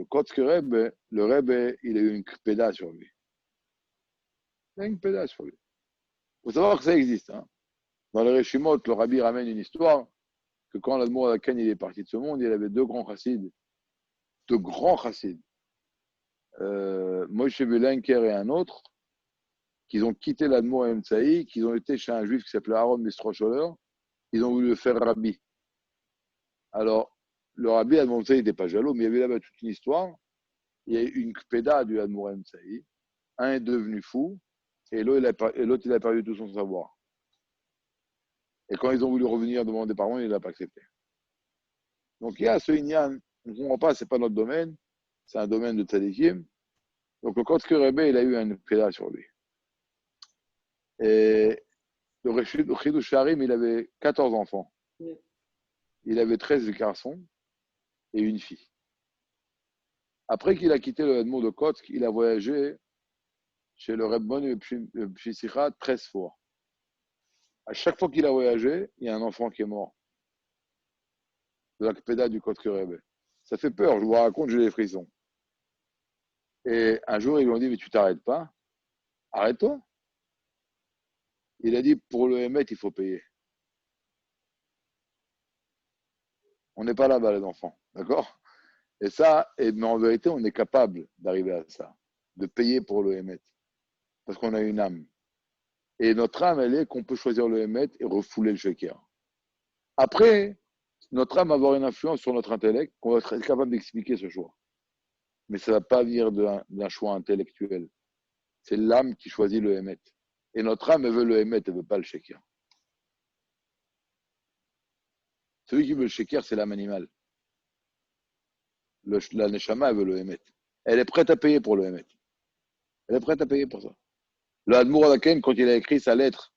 Kotsk Rebbe, le Rebbe, il a eu une pédale sur lui. Il a eu une pédale sur lui. Il faut savoir que ça existe. Hein. Dans les Réchimot, le Rabbi ramène une histoire que quand l'Admour Akan il est parti de ce monde, il avait deux grands chassides. Moshe Belenker et un autre, qui ont quitté l'Admour Emtsaï, qui ont été chez un juif qui s'appelait Aaron Mistrocholer. Ils ont voulu le faire rabbi. Alors, le rabbi Admour Emtsaï n'était pas jaloux, mais il y avait là-bas toute une histoire. Il y a eu une kpéda du Admour Emtsaï. Un est devenu fou, et l'autre, il a perdu tout son savoir. Et quand ils ont voulu revenir demander pardon, il n'a pas accepté. Donc il y a ce Inyan, on ne comprend pas, ce n'est pas notre domaine, c'est un domaine de Tzadikim. Donc le Kotske Rebbe, il a eu un pédale sur lui. Et le Chidush Harim, il avait 14 enfants. Il avait 13 garçons et une fille. Après qu'il a quitté le Hedmon de Kotsk, il a voyagé chez le Rebbeinu Pshisicha 13 fois. À chaque fois qu'il a voyagé, il y a un enfant qui est mort. De la Kpeda du Kotske Rebbe. Ça fait peur, je vous raconte, j'ai les frissons. Et un jour, ils lui ont dit, mais tu t'arrêtes pas? Arrête-toi. Il a dit, pour le Hémet, il faut payer. On n'est pas là-bas, les enfants. D'accord? Et ça, mais en vérité, on est capable d'arriver à ça, de payer pour le Hémet, parce qu'on a une âme. Et notre âme, elle est qu'on peut choisir le Hémet et refouler le Sheker. Après, notre âme va avoir une influence sur notre intellect, qu'on va être capable d'expliquer ce choix. Mais ça ne va pas venir d'un choix intellectuel. C'est l'âme qui choisit le Hémet. Et notre âme, elle veut le Hémet, elle ne veut pas le Sheker. Celui qui veut le Sheker, c'est l'âme animale. La Neshama, elle veut le Hémet. Elle est prête à payer pour le Hémet. Elle est prête à payer pour ça. Le Admour Adaken, quand il a écrit sa lettre,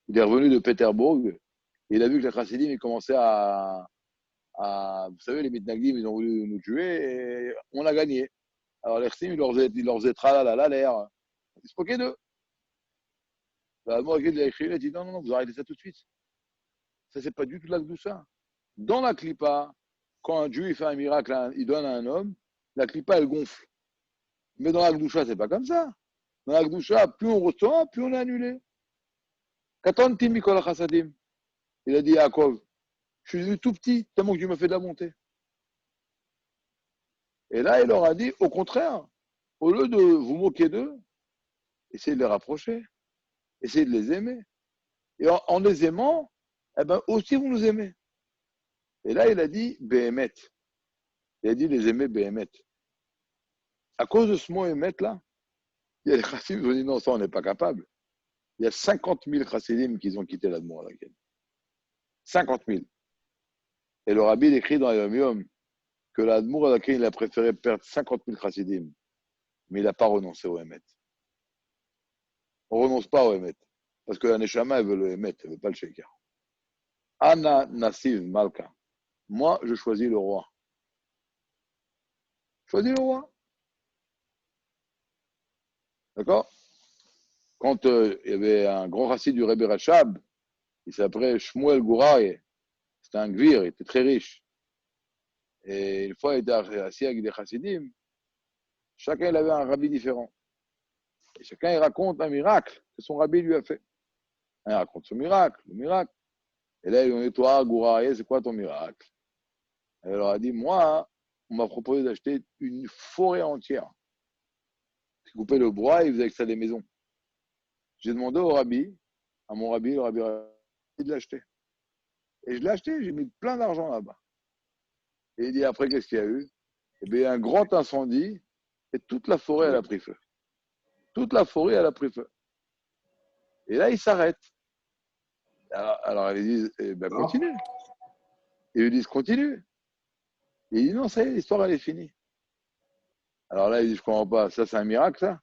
il est revenu de Pétersbourg, et il a vu que les Chassidim, ils commençaient vous savez, les Mitnagdim, ils ont voulu nous tuer, et on a gagné. Alors les Chassidim, ils leur faisaient tralala l'air. Ils se moquaient d'eux. Le Admour Adaken, il a écrit, il a dit, non, vous arrêtez ça tout de suite. Ça, c'est pas du tout la Gdoucha. Dans la Klippa, quand un Dieu il fait un miracle, il donne à un homme, la Klippa, elle gonfle. Mais dans la Gdoucha, c'est pas comme ça. Dans la Gdoucha, plus on reçoit, plus on est annulé. Katanti Mikol Chassadim. Il a dit à Yaakov, je suis devenu tout petit, tellement que Dieu m'a fait de la bonté. Et là, il leur a dit, au contraire, au lieu de vous moquer d'eux, essayez de les rapprocher, essayez de les aimer. Et en les aimant, eh ben, aussi vous nous aimez. Et là, il a dit, Behemet. Il a dit, les aimer Behemet. À cause de ce mot Emet, là, il y a les chassidim qui ont dit, non, ça, on n'est pas capable. Il y a 50 000 chassidim qui ont quitté l'Admour à laquelle. 50 000. Et le rabbi écrit dans Yom Yom que l'Admour à laquelle il a préféré perdre 50 000 chassidim, mais il n'a pas renoncé au Emet. On ne renonce pas au Emet. Parce que la Neshama, elle veut le Emet, elle ne veut pas le Sheker. Anna Nassiv Malka. Moi, je choisis le roi. Je choisis le roi. D'accord? Quand il y avait un grand chassid du Rebbe Rachab, il s'appelait Shmuel Gouraï. C'était un gvir, il était très riche. Et une fois, il était assis avec des chassidim. Chacun, il avait un rabbi différent. Et chacun, il raconte un miracle que son rabbi lui a fait. Il raconte son miracle, le miracle. Et là, ils lui ont dit, toi, Gouraï, c'est quoi ton miracle? Et il leur a dit, moi, on m'a proposé d'acheter une forêt entière. J'ai coupé le bois et ils faisaient avec ça des maisons. J'ai demandé au rabbi, à mon rabbi, le rabbi de l'acheter. Et je l'ai acheté, j'ai mis plein d'argent là-bas. Et il dit, après, qu'est-ce qu'il y a eu? Eh bien, un grand incendie et toute la forêt, elle a pris feu. Toute la forêt, elle a pris feu. Et là, il s'arrête. Alors ils disent, eh ben, continue. Et ils lui disent, continue. Et il dit, non, ça y est, l'histoire, elle est finie. Alors là, il dit, je ne comprends pas. Ça, c'est un miracle, ça?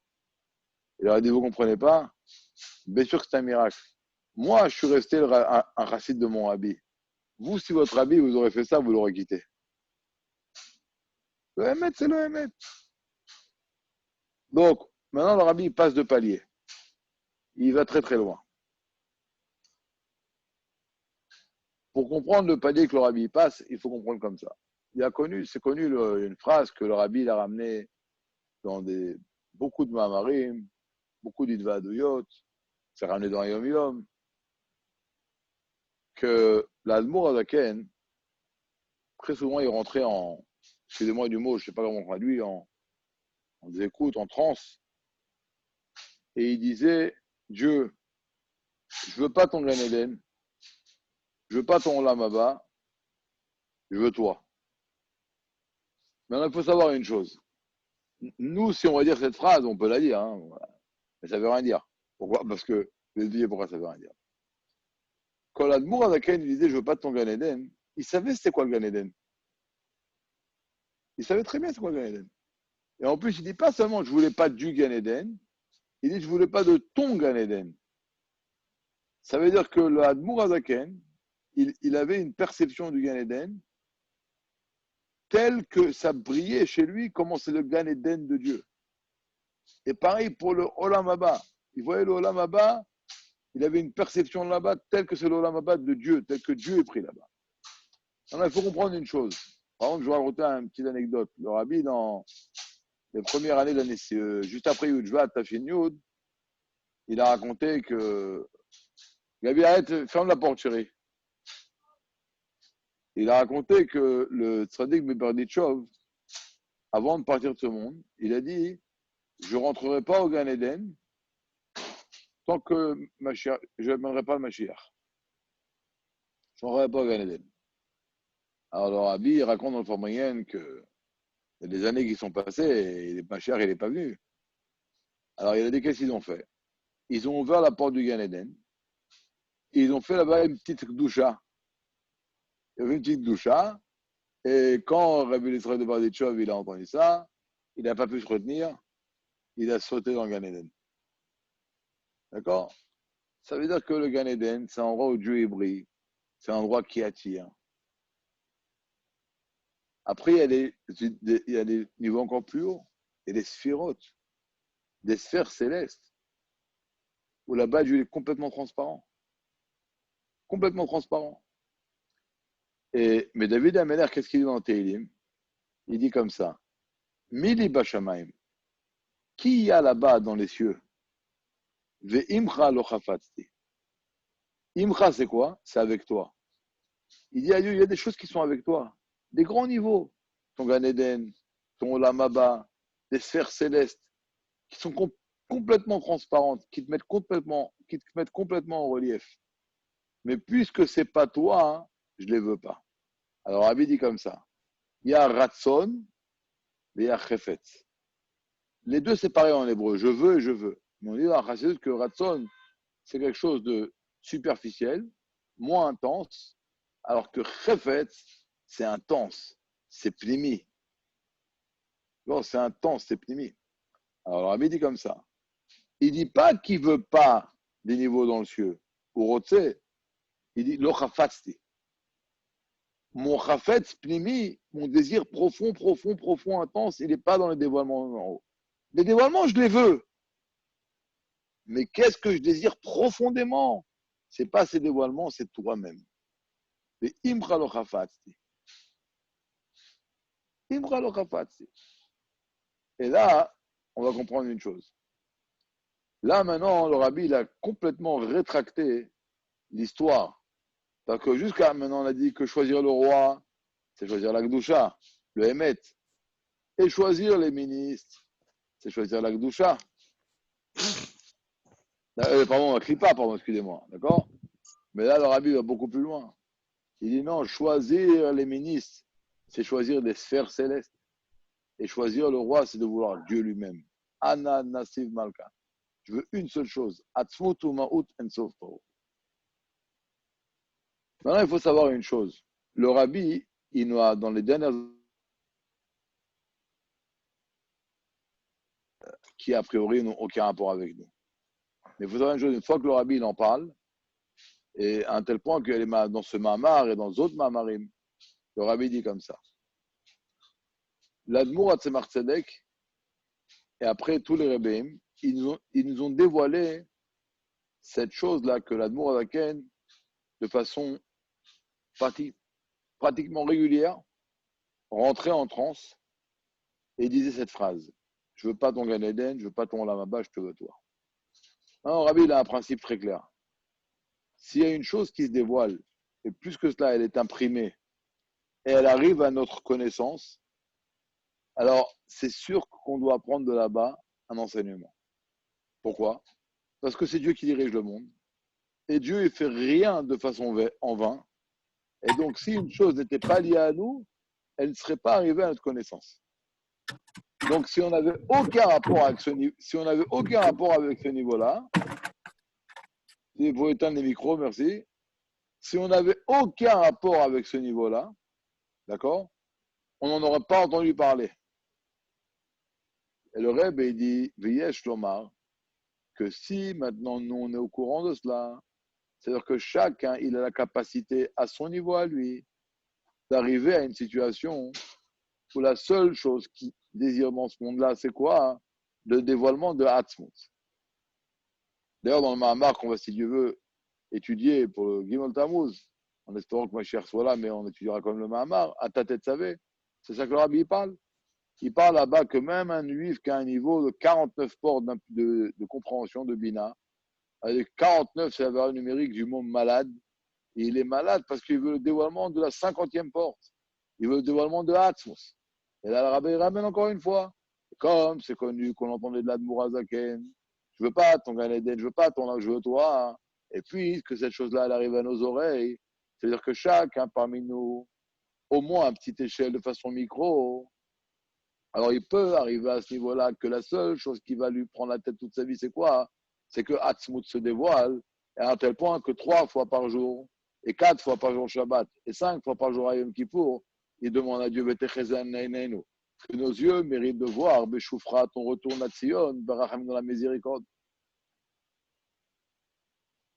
Il leur a dit, vous ne comprenez pas? Bien sûr que c'est un miracle. Moi, je suis resté un chassid de mon rabbi. Vous, si votre rabbi vous aurait fait ça, vous l'aurez quitté. Le Hémet, c'est le Hémet. Donc, maintenant, le rabbi passe de palier. Il va très très loin. Pour comprendre le palier que le rabbi passe, il faut comprendre comme ça. C'est connu une phrase que le rabbi a ramenée dans beaucoup de mamarim, beaucoup d'idvaduyot, c'est ramené dans Yom Yom, que l'Admour Azaken, très souvent, il rentrait excusez-moi du mot, je ne sais pas comment on traduit, en écoute, en transe, et il disait, Dieu, je ne veux pas ton Gan Eden, je ne veux pas ton Olam Haba, je veux toi. Maintenant, il faut savoir une chose. Nous, si on va dire cette phrase, on peut la dire, hein, mais ça ne veut rien dire. Pourquoi? Parce que, je vais te dire pourquoi ça ne veut rien dire. Quand l'Admour Azaken disait, je ne veux pas ton Gan Eden, il savait c'était quoi le Gan Eden. Il savait très bien c'est quoi le Gan Eden. Et en plus, il dit pas seulement, je ne voulais pas du Gan Eden, il dit, je ne voulais pas de ton Gan Eden. Ça veut dire que le Admour Azaken, il avait une perception du Gan Eden telle que ça brillait chez lui, comment c'est le Gan Eden de Dieu. Et pareil pour le Olam Haba. Il voyait le Olam Haba, il avait une perception là-bas telle que c'est le Olam Haba de Dieu, tel que Dieu est pris là-bas. Alors, il faut comprendre une chose. Par exemple, je vais raconter une petite anecdote. Le rabbi, dans les premières années de l'année, juste après Yudjvat, Tafin Yud, il a raconté que Gabi, arrête, ferme la porte, chérie. Il a raconté que le tzaddik Berditchov, avant de partir de ce monde, il a dit je ne rentrerai pas au Gan Eden tant que je n'amènerai pas le Mashiach. Je ne rentrerai pas au Gan Eden. Alors, le Rabbi il raconte dans le Formoyen que il y a des années qui sont passées et le Mashiach n'est pas venu. Alors, il a dit qu'est-ce qu'ils ont fait? Ils ont ouvert la porte du Gan Eden. Ils ont fait là-bas une petite doucha. Il y avait une petite doucha. Et quand Rabbi Yitzhak de Berditchov il a entendu ça, il n'a pas pu se retenir. Il a sauté dans le Gan Eden. D'accord? Ça veut dire que le Gan Eden, c'est un endroit où Dieu brille. C'est un endroit qui attire. Après, il y a des niveaux encore plus hauts. Il y a des sphérotes, des sphères célestes, où là-bas, Dieu est complètement transparent. Complètement transparent. Mais David Ameler, qu'est-ce qu'il dit dans Tehillim? Il dit comme ça. Mili Bashamaim. Qui y a là-bas dans les cieux? Ve imcha lo chafatzti. Imcha, c'est quoi? C'est avec toi. Il dit à Dieu, il y a des choses qui sont avec toi. Des grands niveaux. Ton Gan Eden, ton Olam Haba, des sphères célestes qui sont complètement transparentes, qui te mettent complètement en relief. Mais puisque c'est pas toi, hein, je les veux pas. Alors Rabbi dit comme ça. Il y a Ratson et il y a Chefetz. Les deux c'est pareil en hébreu. Je veux et je veux. Mais on dit dans la Chassidut que Ratson, c'est quelque chose de superficiel, moins intense, alors que Chefetz, c'est intense, c'est pnimi. Non, c'est intense, c'est pnimi. Alors Rabbi dit comme ça. Il dit pas qu'il veut pas des niveaux dans le ciel. Ou Rotse, il dit lo chafatzti. Mon chafetz pnimi, mon désir profond, intense, il n'est pas dans les dévoilements en haut. Les dévoilements, je les veux. Mais qu'est-ce que je désire profondément? C'est pas ces dévoilements, c'est toi-même. Et imcha lo chafatzti. Imcha lo chafatzti. Et là, on va comprendre une chose. Là, maintenant, le Rabbi, il a complètement rétracté l'histoire. Parce que jusqu'à maintenant, on a dit que choisir le roi, c'est choisir la Gdusha, le Hémet. Et choisir les ministres, c'est choisir la Gdusha. Pardon, Kripa, pardon, excusez-moi. D'accord? Mais là, le Rabbi va beaucoup plus loin. Il dit non, choisir les ministres, c'est choisir des sphères célestes. Et choisir le roi, c'est de vouloir Dieu lui-même. Ana Nasiv Malka. Je veux une seule chose. Atzmut Ma'ut en Sof Torah. Maintenant, il faut savoir une chose. Le Rabbi, il nous a, dans les dernières qui, a priori, n'ont aucun rapport avec nous. Mais il faut savoir une chose. Une fois que le Rabbi, il en parle, et à un tel point que dans ce Mahamar et dans d'autres Mahamarim, le Rabbi dit comme ça. L'Admour Atzemar Tzedek, et après tous les Rebbeim, ils nous ont dévoilé cette chose-là que l'Admour Azaken, de façon pratiquement régulière, rentrait en transe et disait cette phrase. Je veux pas ton Gan Eden, je veux pas ton Olam Haba, je te veux toi. Alors, Rabbi, il a un principe très clair. S'il y a une chose qui se dévoile, et plus que cela, elle est imprimée, et elle arrive à notre connaissance, alors c'est sûr qu'on doit apprendre de là-bas un enseignement. Pourquoi? Parce que c'est Dieu qui dirige le monde. Et Dieu ne fait rien de façon en vain. Et donc, si une chose n'était pas liée à nous, elle ne serait pas arrivée à notre connaissance. Donc, si on n'avait aucun rapport avec ce niveau-là, il faut éteindre les micros, merci. Si on n'avait aucun rapport avec ce niveau-là, d'accord, on n'en aurait pas entendu parler. Et le Rebbe, il dit, V'yesh lomar, que si maintenant nous on est au courant de cela, c'est-à-dire que chacun, il a la capacité à son niveau à lui d'arriver à une situation où la seule chose qu'il désire dans ce monde-là, c'est quoi? Le dévoilement de Hatzmut. D'ailleurs, dans le Mahamar qu'on va, si Dieu veut, étudier pour le Gimel Tammuz, en espérant que ma chère soit là, mais on étudiera comme le Mahamar, à ta tête savée. C'est ça que le Rabbi parle. Il parle là-bas que même un juif qui a un niveau de 49 portes de compréhension de Bina, avec 49, c'est la valeur numérique du mot malade, Et il est malade parce qu'il veut le dévoilement de la 50e porte. Il veut le dévoilement de Hatzmos. Et là, le rabbi il ramène encore une fois. Comme c'est connu qu'on entendait de l'Admour Azaken, je veux pas ton Gan Eden, je veux pas ton, je veux toi. Et puis, que cette chose-là, elle arrive à nos oreilles, c'est-à-dire que chacun parmi nous, au moins à petite échelle, de façon micro, alors il peut arriver à ce niveau-là que la seule chose qui va lui prendre la tête toute sa vie, c'est quoi? C'est que Hatzmut se dévoile, et à un tel point que 3 fois par jour, et 4 fois par jour Shabbat, et 5 fois par jour à Yom Kippour, il demande à Dieu, que nos yeux méritent de voir, Beshoufra, ton retour à Tzion, Baracham dans la miséricorde.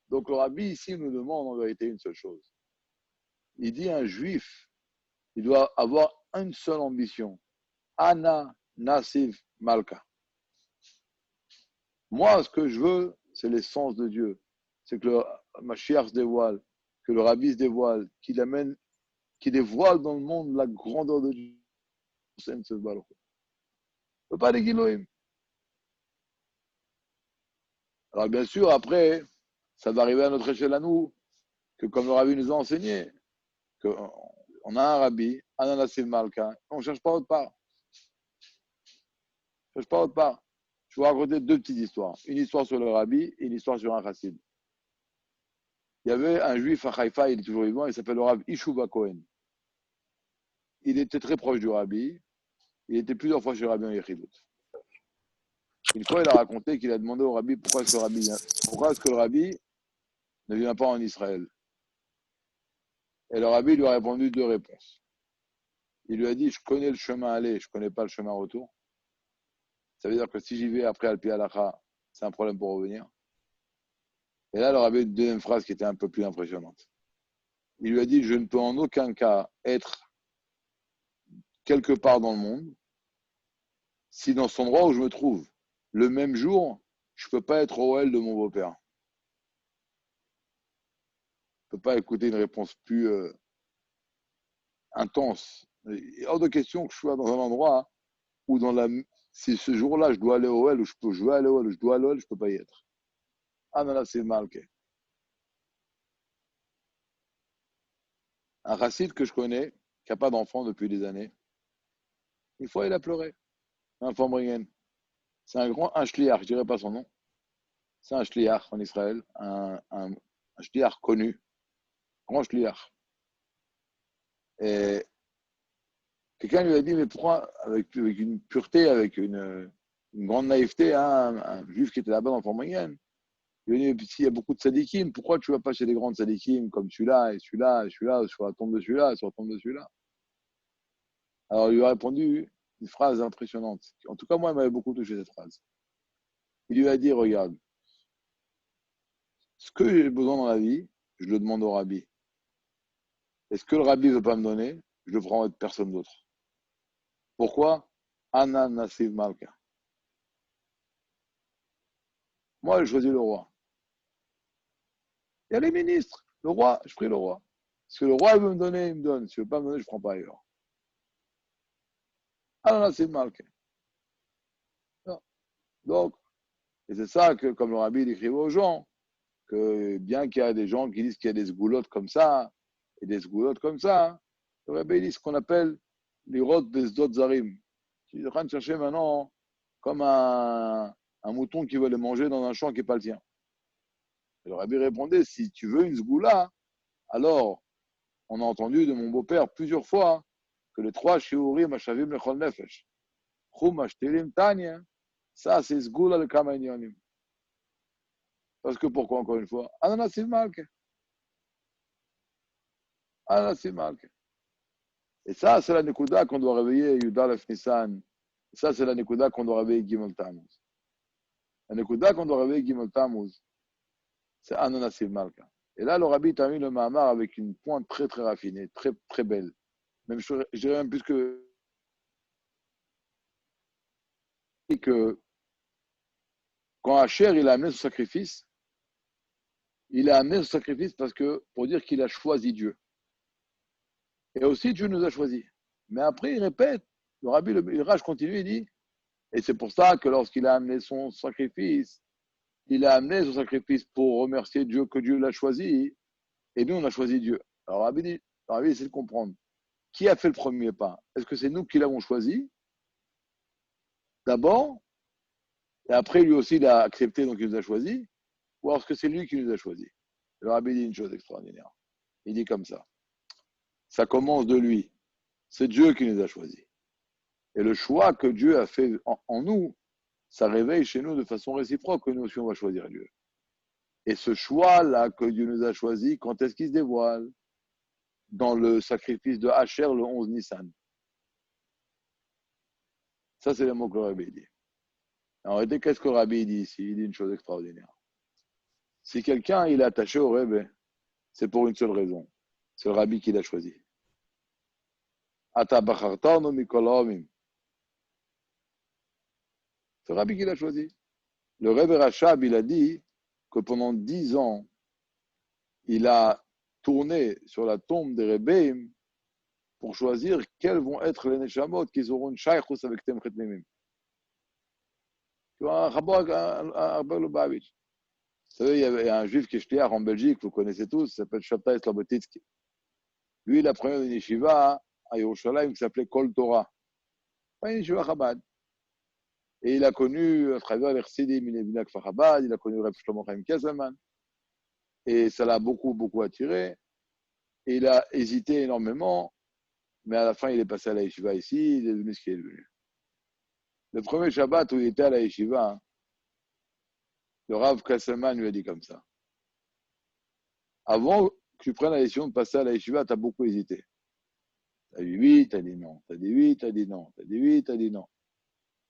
Donc le rabbi ici nous demande en vérité une seule chose. Il dit un juif, il doit avoir une seule ambition. Ana Nasiv Malka. Moi, ce que je veux, c'est l'essence de Dieu. C'est que le Mashiach se dévoile, que le rabbi se dévoile, qu'il amène, qu'il dévoile dans le monde la grandeur de Dieu. On ne peut pas les Giloïm. Alors bien sûr, après, ça va arriver à notre échelle à nous, que comme le rabbi nous a enseigné, qu'on a un rabbi, un Nasiv Malka, on ne cherche pas autre part. Je vais vous raconter 2 petites histoires. Une histoire sur le rabbi et une histoire sur un chassid. Il y avait un juif à Haïfa, il est toujours vivant, il s'appelle le Rav Ishuva Cohen. Il était très proche du rabbi. Il était plusieurs fois chez le rabbi en Yechidut. Une fois, il a raconté qu'il a demandé au rabbi pourquoi est-ce que le rabbi ne vient pas en Israël. Et le rabbi lui a répondu 2 réponses. Il lui a dit, je connais le chemin aller, je ne connais pas le chemin retour. Ça veut dire que si j'y vais après Alpi Halakha, c'est un problème pour revenir. Et là, il aurait une 2e phrase qui était un peu plus impressionnante. Il lui a dit, je ne peux en aucun cas être quelque part dans le monde si dans son endroit où je me trouve, le même jour, je ne peux pas être au OL de mon beau-père. Je ne peux pas écouter une réponse plus intense. Il est hors de question que je sois dans un endroit où si ce jour-là, je dois aller au OL, ou je veux aller au OL, ou je dois aller au OL, je ne peux pas y être. Ah non, là, c'est mal. Un raciste que je connais, qui n'a pas d'enfant depuis des années, une fois, il a pleuré. Un Fambringen. C'est un shliach, je ne dirais pas son nom. C'est un shliach en Israël, un shliach connu, grand shliach. Et quelqu'un lui a dit, mais pourquoi, avec une pureté, avec une grande naïveté, hein, un juif qui était là-bas dans Fambringen, il lui a dit, s'il y a beaucoup de sadikim, pourquoi tu ne vas pas chez les grandes sadikim comme celui-là, et celui-là, et celui-là, sur la tombe de celui-là, et sur la tombe de celui-là? Alors il lui a répondu une phrase impressionnante. En tout cas, moi, elle m'avait beaucoup touché cette phrase. Il lui a dit, regarde, ce que j'ai besoin dans la vie, je le demande au rabbi. Et ce que le rabbi ne veut pas me donner, je le prends avec personne d'autre. Pourquoi? Ana Nasiv Malka. Moi, je choisis le roi. Il y a les ministres. Le roi, je prie le roi. Ce que le roi veut me donner, il me donne. S'il ne veut pas me donner, je ne prends pas ailleurs. Ana Nasiv Malka. Donc, et c'est ça que, comme le rabbi écrivait aux gens, que bien qu'il y a des gens qui disent qu'il y a des sgoulottes comme ça, et des sgoulottes comme ça, le rabbi dit ce qu'on appelle les rotes des Zarim. Il est en train de chercher maintenant comme un mouton qui veut le manger dans un champ qui n'est pas le tien. Et le rabbi répondait, si tu veux une sgoula, alors on a entendu de mon beau-père plusieurs fois que les 3 shiurim ashavim lechol nefesh, chum ashtilim tanya, ça c'est sgoula le kama inyanim. Parce que pourquoi encore une fois? Ananasim malke. Ananasim malke. Et ça, c'est la Nekuda qu'on doit réveiller Yudalef Nissan. Et ça, c'est la Nekuda qu'on doit réveiller Gimel Tammuz. La Nekuda qu'on doit réveiller Gimel Tammuz, c'est Ananasim Malka. Et là, le Rabbi termine le Mahamar avec une pointe très, très raffinée, très, très belle. Même, je dirais même plus que quand Hacher, il a amené son sacrifice, il a amené son sacrifice parce que, pour dire qu'il a choisi Dieu. Et aussi, Dieu nous a choisis. Mais après, il répète, le Rabbi, le Raj continue, il dit, et c'est pour ça que lorsqu'il a amené son sacrifice, il a amené son sacrifice pour remercier Dieu que Dieu l'a choisi. Et nous, on a choisi Dieu. Alors, Rabbi essaie de comprendre. Qui a fait le premier pas? Est-ce que c'est nous qui l'avons choisi d'abord, et après, lui aussi, il a accepté, donc il nous a choisi, ou est-ce que c'est lui qui nous a choisi? Le Rabbi dit une chose extraordinaire. Il dit comme ça. Ça commence de lui. C'est Dieu qui nous a choisis. Et le choix que Dieu a fait en nous, ça réveille chez nous de façon réciproque que nous aussi, on va choisir Dieu. Et ce choix-là que Dieu nous a choisi, quand est-ce qu'il se dévoile? Dans le sacrifice de Hacher le 11 Nissan. Ça, c'est le mot que le Rabbi dit. En réalité, qu'est-ce que le Rabbi dit ici? Il dit une chose extraordinaire. Si quelqu'un il est attaché au Rebbe, c'est pour une seule raison. C'est le Rabbi qui l'a choisi. Ata bachartanu mikol ha'omim. C'est le Rabbi qui l'a choisi. Le Rebbe Rachab, il a dit que pendant 10 ans, il a tourné sur la tombe des Rebbeim pour choisir quels vont être les Neshamot qui auront une shaykous avec Temchet Memim. Tu vois, un rapport avec un Lubavitch. Vous savez, il y avait un juif qui est shliach en Belgique, vous connaissez tous, il s'appelle Shabtai Sloboditsky. Lui, il a pris une yeshiva à Yerushalayim qui s'appelait Kol Torah. Pas une yeshiva Chabad. Et il a connu, à travers les Chassidim, il est venu à Kfar Chabad, il a connu Rav Shlomo Chaim Kesselman. Et ça l'a beaucoup, beaucoup attiré. Et il a hésité énormément, mais à la fin, il est passé à la yeshiva ici, il est devenu ce qu'il est devenu. Le premier Shabbat où il était à la yeshiva, le Rav Kesselman lui a dit comme ça. Avant que tu prennes la décision de passer à la yeshiva, tu as beaucoup hésité. Tu as dit oui, tu as dit non. Tu as dit oui, tu as dit non. Tu as dit oui, tu as dit non.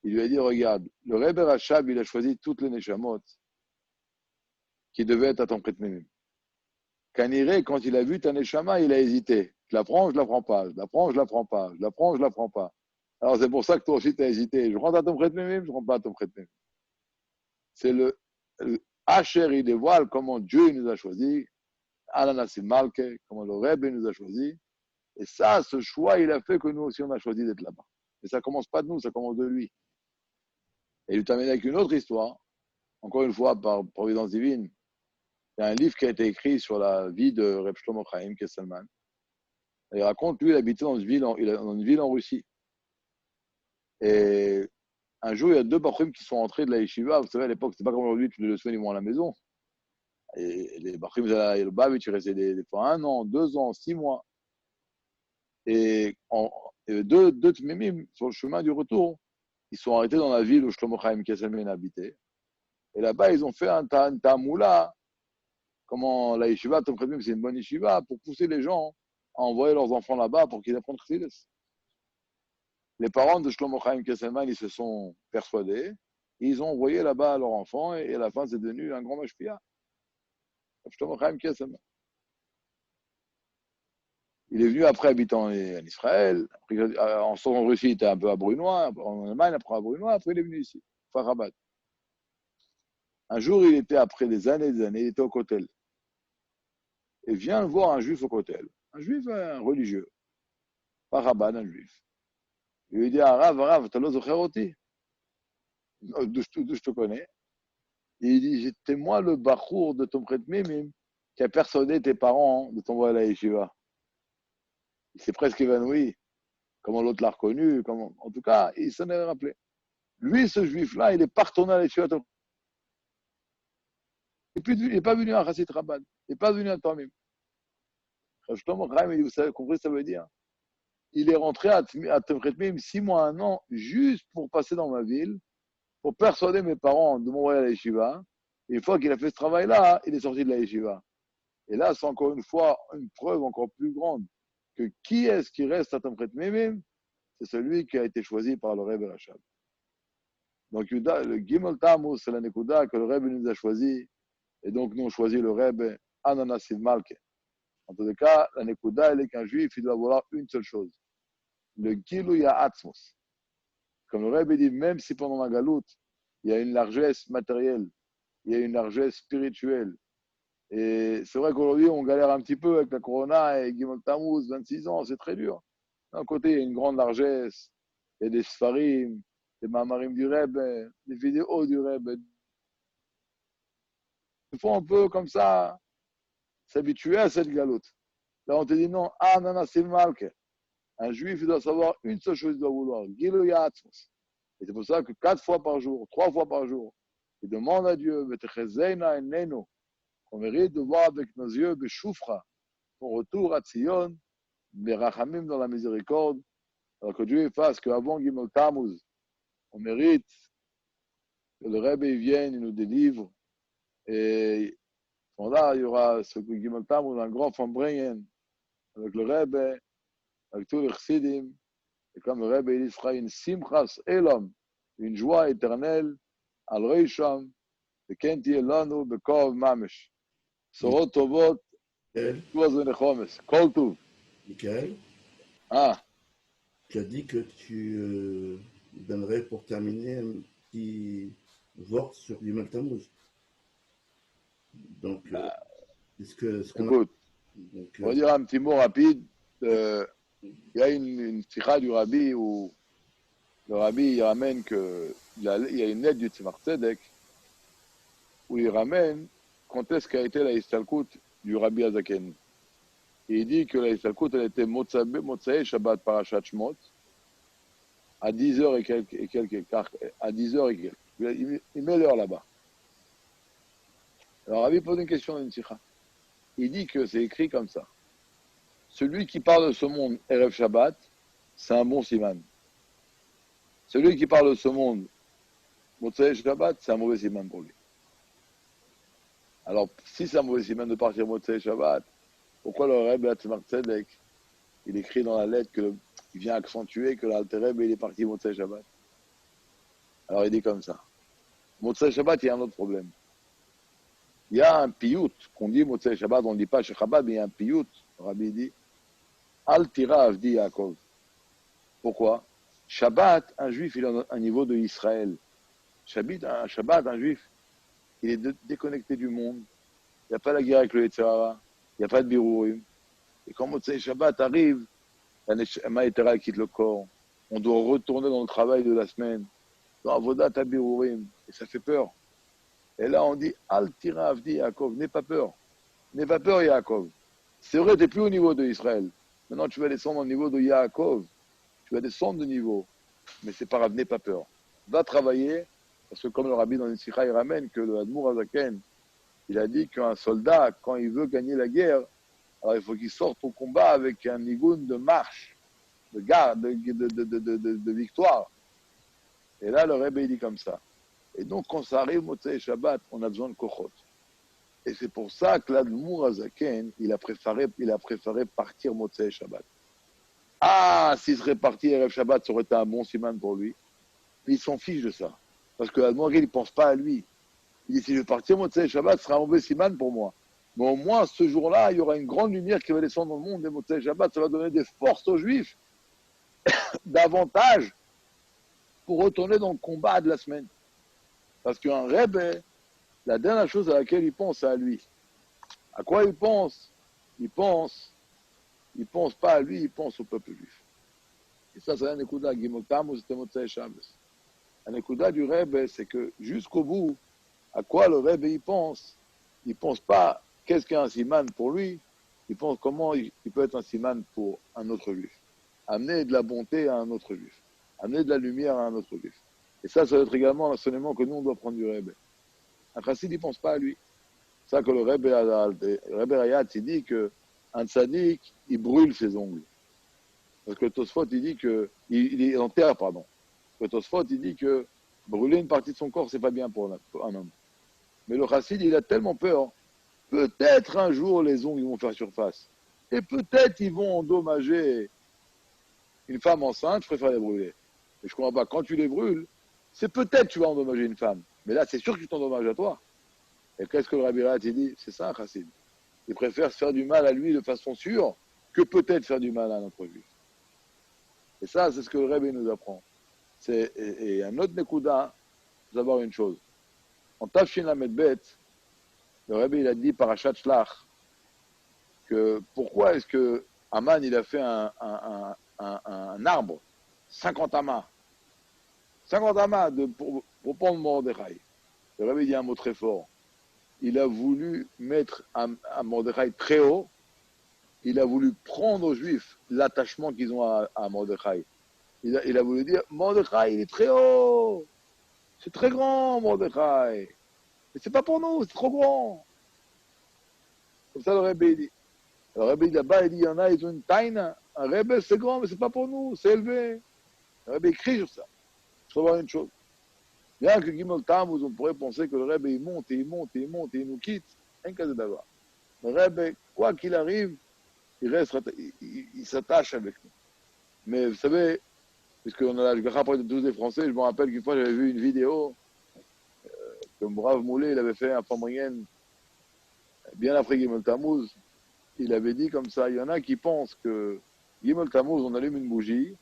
Il lui a dit, regarde, le Rebbe Rachab, il a choisi toutes les neshamot qui devaient être à ton prête-mémim. Kaniré, quand il a vu ta neshama, il a hésité. Je la prends, je la prends pas. Je la prends, je la prends pas. Je la prends, je la prends pas. Alors c'est pour ça que toi aussi tu as hésité. Je rentre à ton prête-mémim, je rentre pas à ton prête-mémim. C'est le Hacher, il dévoile comment Dieu nous a choisis. Ananas Malke, comment le Rebbe nous a choisis. Et ça, ce choix, il a fait que nous aussi, on a choisi d'être là-bas. Mais ça commence pas de nous, ça commence de lui. Et il t'amène avec une autre histoire, encore une fois, par providence divine. Il y a un livre qui a été écrit sur la vie de Reb Shlomo Chaim Kesselman. Il raconte, lui, il habitait dans une ville en Russie. Et un jour, il y a deux Bachrim qui sont entrés de la yeshiva. Vous savez, à l'époque, c'était pas comme aujourd'hui, tu le semaines, ils vont à la maison. Et les Bachrim, le Bavitch, ils restaient des fois 1 an, 2 ans, 6 mois. Et deux Tmimim, sur le chemin du retour, ils sont arrêtés dans la ville où Shlomo Chaim Kesselman habitait. Et là-bas, ils ont fait un tamoula, comment la yeshiva, Tom Khadmim, c'est une bonne yeshiva, pour pousser les gens à envoyer leurs enfants là-bas pour qu'ils apprennent Chassidus. Les parents de Shlomo Chaim Kesselman, ils se sont persuadés, et ils ont envoyé là-bas leurs enfants, et à la fin, c'est devenu un grand mashpia. Shlomo Chaim Kesselman. Il est venu après habitant en Israël, après, en Russie, il était un peu à Brunois, en Allemagne, après à Brunois, après il est venu ici, Farabat. Un jour, il était, après des années, il était au Kotel. Et vient voir un juif au Kotel. Un juif, un religieux. Pas Rabbin, un juif. Il lui dit, ah, Rav, t'as l'os oti. D'où je te connais. Et il dit, j'étais moi le bachour de ton prêtre Mimim qui a persuadé tes parents de t'envoyer à la yeshiva. Il s'est presque évanoui. Comment l'autre l'a reconnu. En tout cas, il s'en est rappelé. Lui, ce juif-là, il est pas retourné à la yeshiva. Il n'est pas venu à Chassid Rabbin. Il n'est pas venu à Tomim. Shlomo Chaim, il dit, vous savez, compris ce que ça veut dire? Il est rentré à Temchet Memim 6 mois, 1 an, juste pour passer dans ma ville, pour persuader mes parents de m'envoyer à la yeshiva. Et une fois qu'il a fait ce travail-là, il est sorti de la yeshiva. Et là, c'est encore une fois une preuve encore plus grande que qui est-ce qui reste à Temchet Memim? C'est celui qui a été choisi par le Rebbe Rachab. Donc, le Gimel Tammuz, c'est la Nekuda que le Rebbe nous a choisi. Et donc, nous, on choisit le Rebbe Ananasid Malke. En tous les cas, la Nekuda, elle est qu'un juif, il doit vouloir une seule chose. Le Gilou Atzmos. Comme le Rebbe dit, même si pendant la galoute, il y a une largesse matérielle, il y a une largesse spirituelle. Et c'est vrai qu'aujourd'hui, on galère un petit peu avec la Corona et Gimel Tammuz, 26 ans, c'est très dur. D'un côté, il y a une grande largesse, il y a des Sfarim, des Mamarim du Rebbe, des vidéos du Rebbe. Il faut un peu comme ça, s'habituer à cette galoute. Là, on te dit non, ah, non, non, c'est mal. Un juif, il doit savoir une seule chose, il doit vouloir. Gilo Yatzmos. Et c'est pour ça que 4 fois par jour, 3 fois par jour, il demande à Dieu, qu'on mérite de voir avec nos yeux, Beshoufra, son retour à Tzion, Berachamim dans la miséricorde, alors que Dieu fasse qu'avant Gimel Tammuz, on mérite que le Rebbe vienne, il nous délivre, et là, il y aura ce Gimel Tammuz, un grand Fambringen, avec le Rebbe, avec tous les Chassidim, et comme le Rebbe, il sera une Simchas Elam, une joie éternelle, al Reisham, וכן תהיה לנו בקרוב ממש. בשורות טובות, טוב ונחומס, כל טוב. Michael, Ah, tu as dit que tu donnerais pour terminer un petit vort sur Yom Tammuz. Donc, écoute, on va dire un petit mot rapide. Il y a une sikha du Rabbi où le Rabbi il ramène qu'il y a une lettre du Tzemach Tzedek où il ramène quand est-ce qu'a été la Istalkut du Rabbi Azaken. Et il dit que la Istalkut, elle était Motsae Shabbat Parashat Shmot à 10h et quelques, à 10h et quelques. Il met l'heure là-bas. Alors Rabbi pose une question dans une sikha. Il dit que c'est écrit comme ça. Celui qui parle de ce monde Erev Shabbat, c'est un bon siman. Celui qui parle de ce monde Motsae Shabbat, c'est un mauvais siman pour lui. Alors, si c'est un mauvais siman de partir Motsae Shabbat, pourquoi le Rebbe Tzemach Tzedek, il écrit dans la lettre qu'il vient accentuer que l'Alter Rebbe, il est parti Motsae Shabbat? Alors, il dit comme ça. Motsae Shabbat, il y a un autre problème. Il y a un piyut, qu'on dit Motsae Shabbat, on ne dit pas chez Chabad, mais il y a un piyut. Le Rabbi dit, Al tira avdi Yaakov. Pourquoi? Shabbat, un juif, il a un niveau de Israël. Shabbat, un juif, il est déconnecté du monde. Il n'y a pas la guerre avec le Yetzirah. Il n'y a pas de birourim. Et quand Motsei Shabbat arrive, la Neshama Yetera quitte le corps. On doit retourner dans le travail de la semaine. Dans Avodat Birourim. Et ça fait peur. Et là, on dit, Al tira avdi Yaakov. N'aie pas peur. N'aie pas peur, Yaakov. C'est vrai, tu n'es plus au niveau de Israël. Maintenant, tu vas descendre au niveau de Yaakov. Tu vas descendre de niveau. Mais c'est pas grave, n'aie pas peur. Va travailler. Parce que comme le Rabbi dans une sikha, il ramène que le Admour Azaken, il a dit qu'un soldat, quand il veut gagner la guerre, alors il faut qu'il sorte au combat avec un nigoun de marche, de garde, de victoire. Et là, le Rebbe, il dit comme ça. Et donc, quand ça arrive, Motsei Shabbat, on a besoin de kochot. Et c'est pour ça que l'Admour Azaken, il a préféré partir Motsei Shabbat. Ah, s'il serait parti Erev Shabbat, ça aurait été un bon siman pour lui. Mais il s'en fiche de ça. Parce que l'Admour, il ne pense pas à lui. Il dit, si je vais partir, Motsei Shabbat, ce sera un mauvais siman pour moi. Mais au moins, ce jour-là, il y aura une grande lumière qui va descendre dans le monde. Et Motsei Shabbat, ça va donner des forces aux Juifs, davantage, pour retourner dans le combat de la semaine. Parce qu'un Rebbe, la dernière chose à laquelle il pense, c'est à lui. À quoi il pense? Il pense pas à lui, il pense au peuple juif. Et ça, c'est un écouda. Gimel Tammuz, c'était Motsei Shabbat. Un écouda du Rebbe, c'est que jusqu'au bout, à quoi le Rebbe il pense pas qu'est-ce qu'un siman pour lui, il pense comment il peut être un siman pour un autre juif. Amener de la bonté à un autre juif. Amener de la lumière à un autre juif. Et ça va être également l'enseignement que nous, on doit prendre du Rebbe. Un chassid, il pense pas à lui. C'est ça que le Rebbe Rayat, il dit qu'un tzaddik, il brûle ses ongles. Parce que Tosfot, il dit que, il enterre, pardon. Que Tosfot, il dit que brûler une partie de son corps, c'est pas bien pour un homme. Mais le chassid, il a tellement peur. Peut-être un jour, les ongles ils vont faire surface. Et peut-être ils vont endommager une femme enceinte, je préfère les brûler. Mais je comprends pas, quand tu les brûles, c'est peut-être tu vas endommager une femme. Mais là, c'est sûr que tu t'endommages à toi. Et qu'est-ce que le Rabbi Rayat, il dit? C'est ça un chassid. Il préfère se faire du mal à lui de façon sûre que peut-être faire du mal à notre juif. Et ça, c'est ce que le Rabbi nous apprend. Et un autre Nekuda, vous savoir une chose. En Tafshin Lamed Bet, le Rebbe il a dit Parashat Shlach que pourquoi est-ce que Aman il a fait un arbre 50 amas pour prendre Mordechai. Le Rebbe dit un mot très fort. il a voulu mettre à Mordechai très haut. Il a voulu prendre aux Juifs l'attachement qu'ils ont à Mordechai. Il a voulu dire, Mordechai, il est très haut. C'est très grand, Mordechai. Mais c'est pas pour nous, c'est trop grand. Comme ça, le Rebbe dit. Le Rebbe là-bas, il dit, il y en a, ils ont une taille. Un Rebbe, c'est grand, mais c'est pas pour nous, c'est élevé. Le Rebbe écrit sur ça. Il faut voir une chose. Bien que Gimel Tammuz, on pourrait penser que le Rebbe, il monte, et il monte, et il monte, et il nous quitte. Rien qu'à d'avoir. Le Rebbe, quoi qu'il arrive, il s'attache avec nous. Mais vous savez, puisqu'on a la Shgacha près de tous les Français, je me rappelle qu'une fois, j'avais vu une vidéo que Brave Moulet, il avait fait un Fomrien bien après Gimel Tammuz. Il avait dit comme ça, il y en a qui pensent que Gimel Tammuz, on allume une bougie,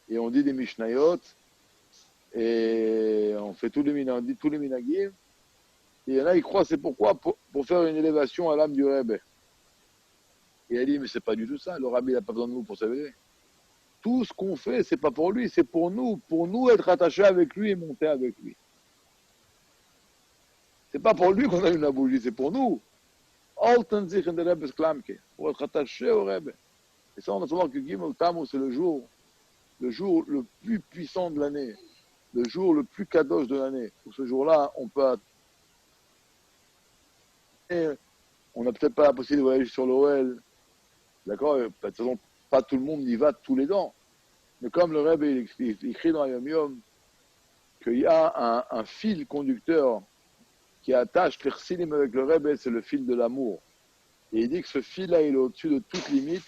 et on dit des Mishnayot, et on fait tous les minagim, et il y en a qui croient c'est pourquoi pour faire une élévation à l'âme du Rebbe. Et il a dit, mais c'est pas du tout ça, le Rabbi n'a pas besoin de nous pour s'élever. Tout ce qu'on fait, c'est pas pour lui, c'est pour nous être attachés avec lui et monter avec lui. C'est pas pour lui qu'on allume la bougie, c'est pour nous. Pour être attaché au Rebbe. Et ça, on va savoir que Gimel Tammuz, c'est le jour le plus puissant de l'année, le jour le plus kadosh de l'année. Pour ce jour-là, on n'a peut-être pas la possibilité de voyager sur l'OL, d'accord? De toute façon, pas tout le monde y va tous les ans. Mais comme le Rebbe il écrit dans Yom Yom qu'il y a un fil conducteur qui attache Persilim avec le Rebbe, c'est le fil de l'amour. Et il dit que ce fil-là, il est au-dessus de toute limite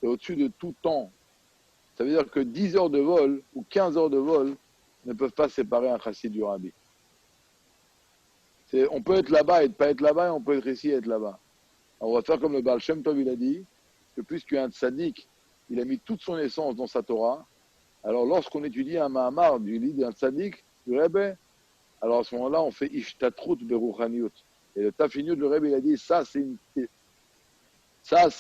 et au-dessus de tout temps. Ça veut dire que 10 heures de vol ou 15 heures de vol ne peuvent pas séparer un chassid du Rabbi. On peut être là-bas et ne pas être là-bas, et on peut être ici et être là-bas. Alors on va faire comme le Baal Shem Tov, il a dit, que puisqu'un tzaddik, il a mis toute son essence dans sa Torah, alors lorsqu'on étudie un Mahamar du livre d'un tzaddik, du Rebbe, alors à ce moment-là, on fait Ishtatrut Beruchaniut. Et le Tafiniut, le Rebbe, il a dit, ça c'est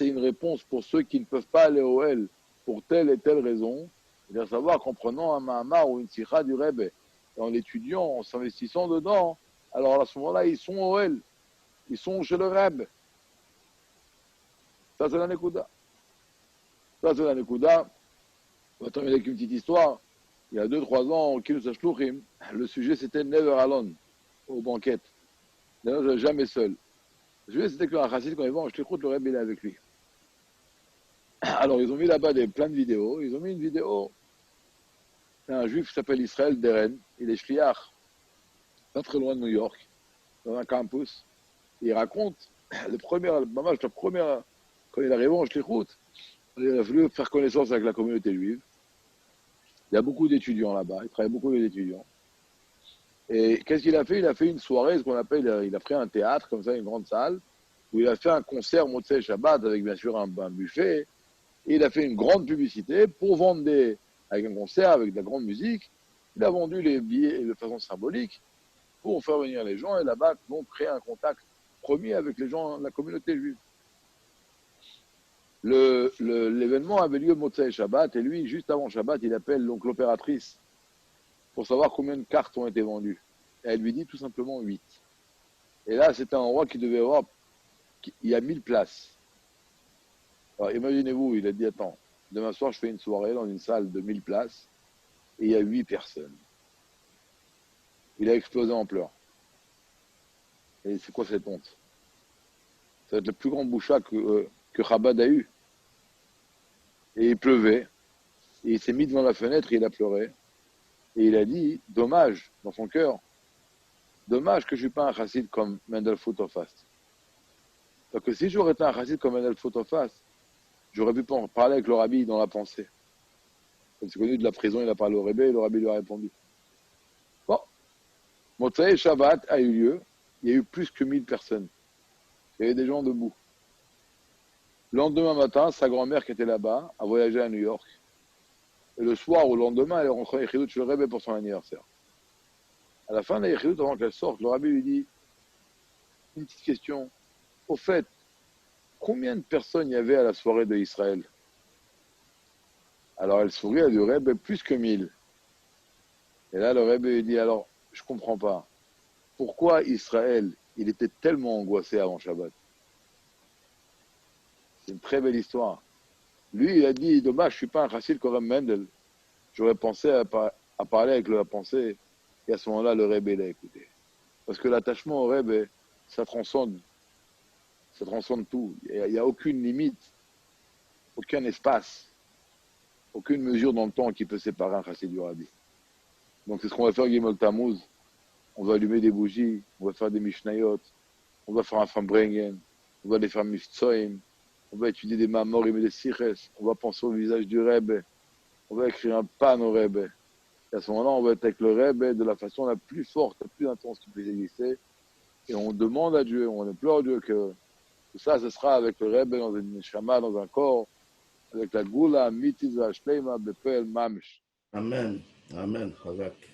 une réponse pour ceux qui ne peuvent pas aller au L pour telle et telle raison. C'est-à-dire savoir qu'en prenant un Mahamar ou une Sikha du Rebbe, et en l'étudiant, en s'investissant dedans, alors à ce moment-là, ils sont au L. Ils sont chez le Rebbe. Ça, c'est la Nekuda. Ça, c'est la Nekuda. On va terminer avec une petite histoire. Il y a 2-3 ans, au Kinus HaShluchim, le sujet c'était Never Alone, aux banquettes. D'ailleurs, jamais seul. Le sujet c'était que un chassid, quand il va en Shlichut, le Rebbe, il est avec lui. Alors, ils ont mis là-bas plein de vidéos. Ils ont mis une vidéo d'un juif qui s'appelle Israël Deren. Il est shliach, pas très loin de New York, dans un campus. Et il raconte, la première, quand il est arrivé en Shlichut, il a voulu faire connaissance avec la communauté juive. Il y a beaucoup d'étudiants là-bas, il travaille beaucoup avec les étudiants. Et qu'est-ce qu'il a fait? Il a fait une soirée, ce qu'on appelle, il a pris un théâtre, comme ça, une grande salle, où il a fait un concert Motzei Shabbat, avec bien sûr un buffet, et il a fait une grande publicité pour vendre avec un concert, avec de la grande musique. Il a vendu les billets de façon symbolique pour faire venir les gens, et là-bas, vont créer un contact premier avec les gens de la communauté juive. L'événement avait lieu Motzei Shabbat, et lui, juste avant Shabbat, il appelle donc l'opératrice pour savoir combien de cartes ont été vendues. Et elle lui dit tout simplement 8. Et là, c'était un roi qui devait avoir, il y a 1000 places. Alors imaginez-vous, il a dit, attends, demain soir, je fais une soirée dans une salle de 1000 places, et il y a 8 personnes. Il a explosé en pleurs. Et c'est quoi cette honte? Ça va être le plus grand boucha que Chabad a eu. Et il pleuvait, et il s'est mis devant la fenêtre, et il a pleuré. Et il a dit, dommage, dans son cœur, dommage que je ne suis pas un chassid comme Mendel Futofast. Parce que si j'aurais été un chassid comme Mendel Futofast, j'aurais pu parler avec le rabbi dans la pensée. Comme c'est connu de la prison, il a parlé au Rebbe, et le rabbi lui a répondu. Bon, Motzei Shabbat a eu lieu, il y a eu plus que 1000 personnes. Il y avait des gens debout. Le lendemain matin, sa grand-mère qui était là-bas a voyagé à New York. Et le soir ou le lendemain, elle est rentrée à Yechidut chez le Rebbe pour son anniversaire. À la fin de la Yechidut, avant qu'elle sorte, le Rabbi lui dit une petite question. Au fait, combien de personnes il y avait à la soirée de Israël? Alors elle sourit, elle dit au Rebbe, plus que 1000. Et là, le Rebbe lui dit, alors, je ne comprends pas. Pourquoi Israël, Il était tellement angoissé avant Shabbat. C'est une très belle histoire. Lui, il a dit, dommage, je ne suis pas un chassid comme Mendel. J'aurais pensé à parler avec la pensée. Et à ce moment-là, le Rebbe l'a écouté. Parce que l'attachement au Rebbe, ça transcende tout. Il n'y a aucune limite, aucun espace, aucune mesure dans le temps qui peut séparer un chassid du Rabbi. Donc c'est ce qu'on va faire Gimel Tammuz. On va allumer des bougies, on va faire des Mishnayot, on va faire un Fambrengen, on va aller faire Miftsoim, on va étudier des Mamorim et des Siches, on va penser au visage du Rebbe, on va écrire un pan au Rebbe. Et à ce moment-là, on va être avec le Rebbe de la façon la plus forte, la plus intense qui puisse exister. Et on demande à Dieu, on implore à Dieu que tout ça, ce sera avec le Rebbe dans une neshama, dans un corps, avec la Goula, Mitiza, Shleima, Bepel, Mamsh. Amen. Amen. Chazak.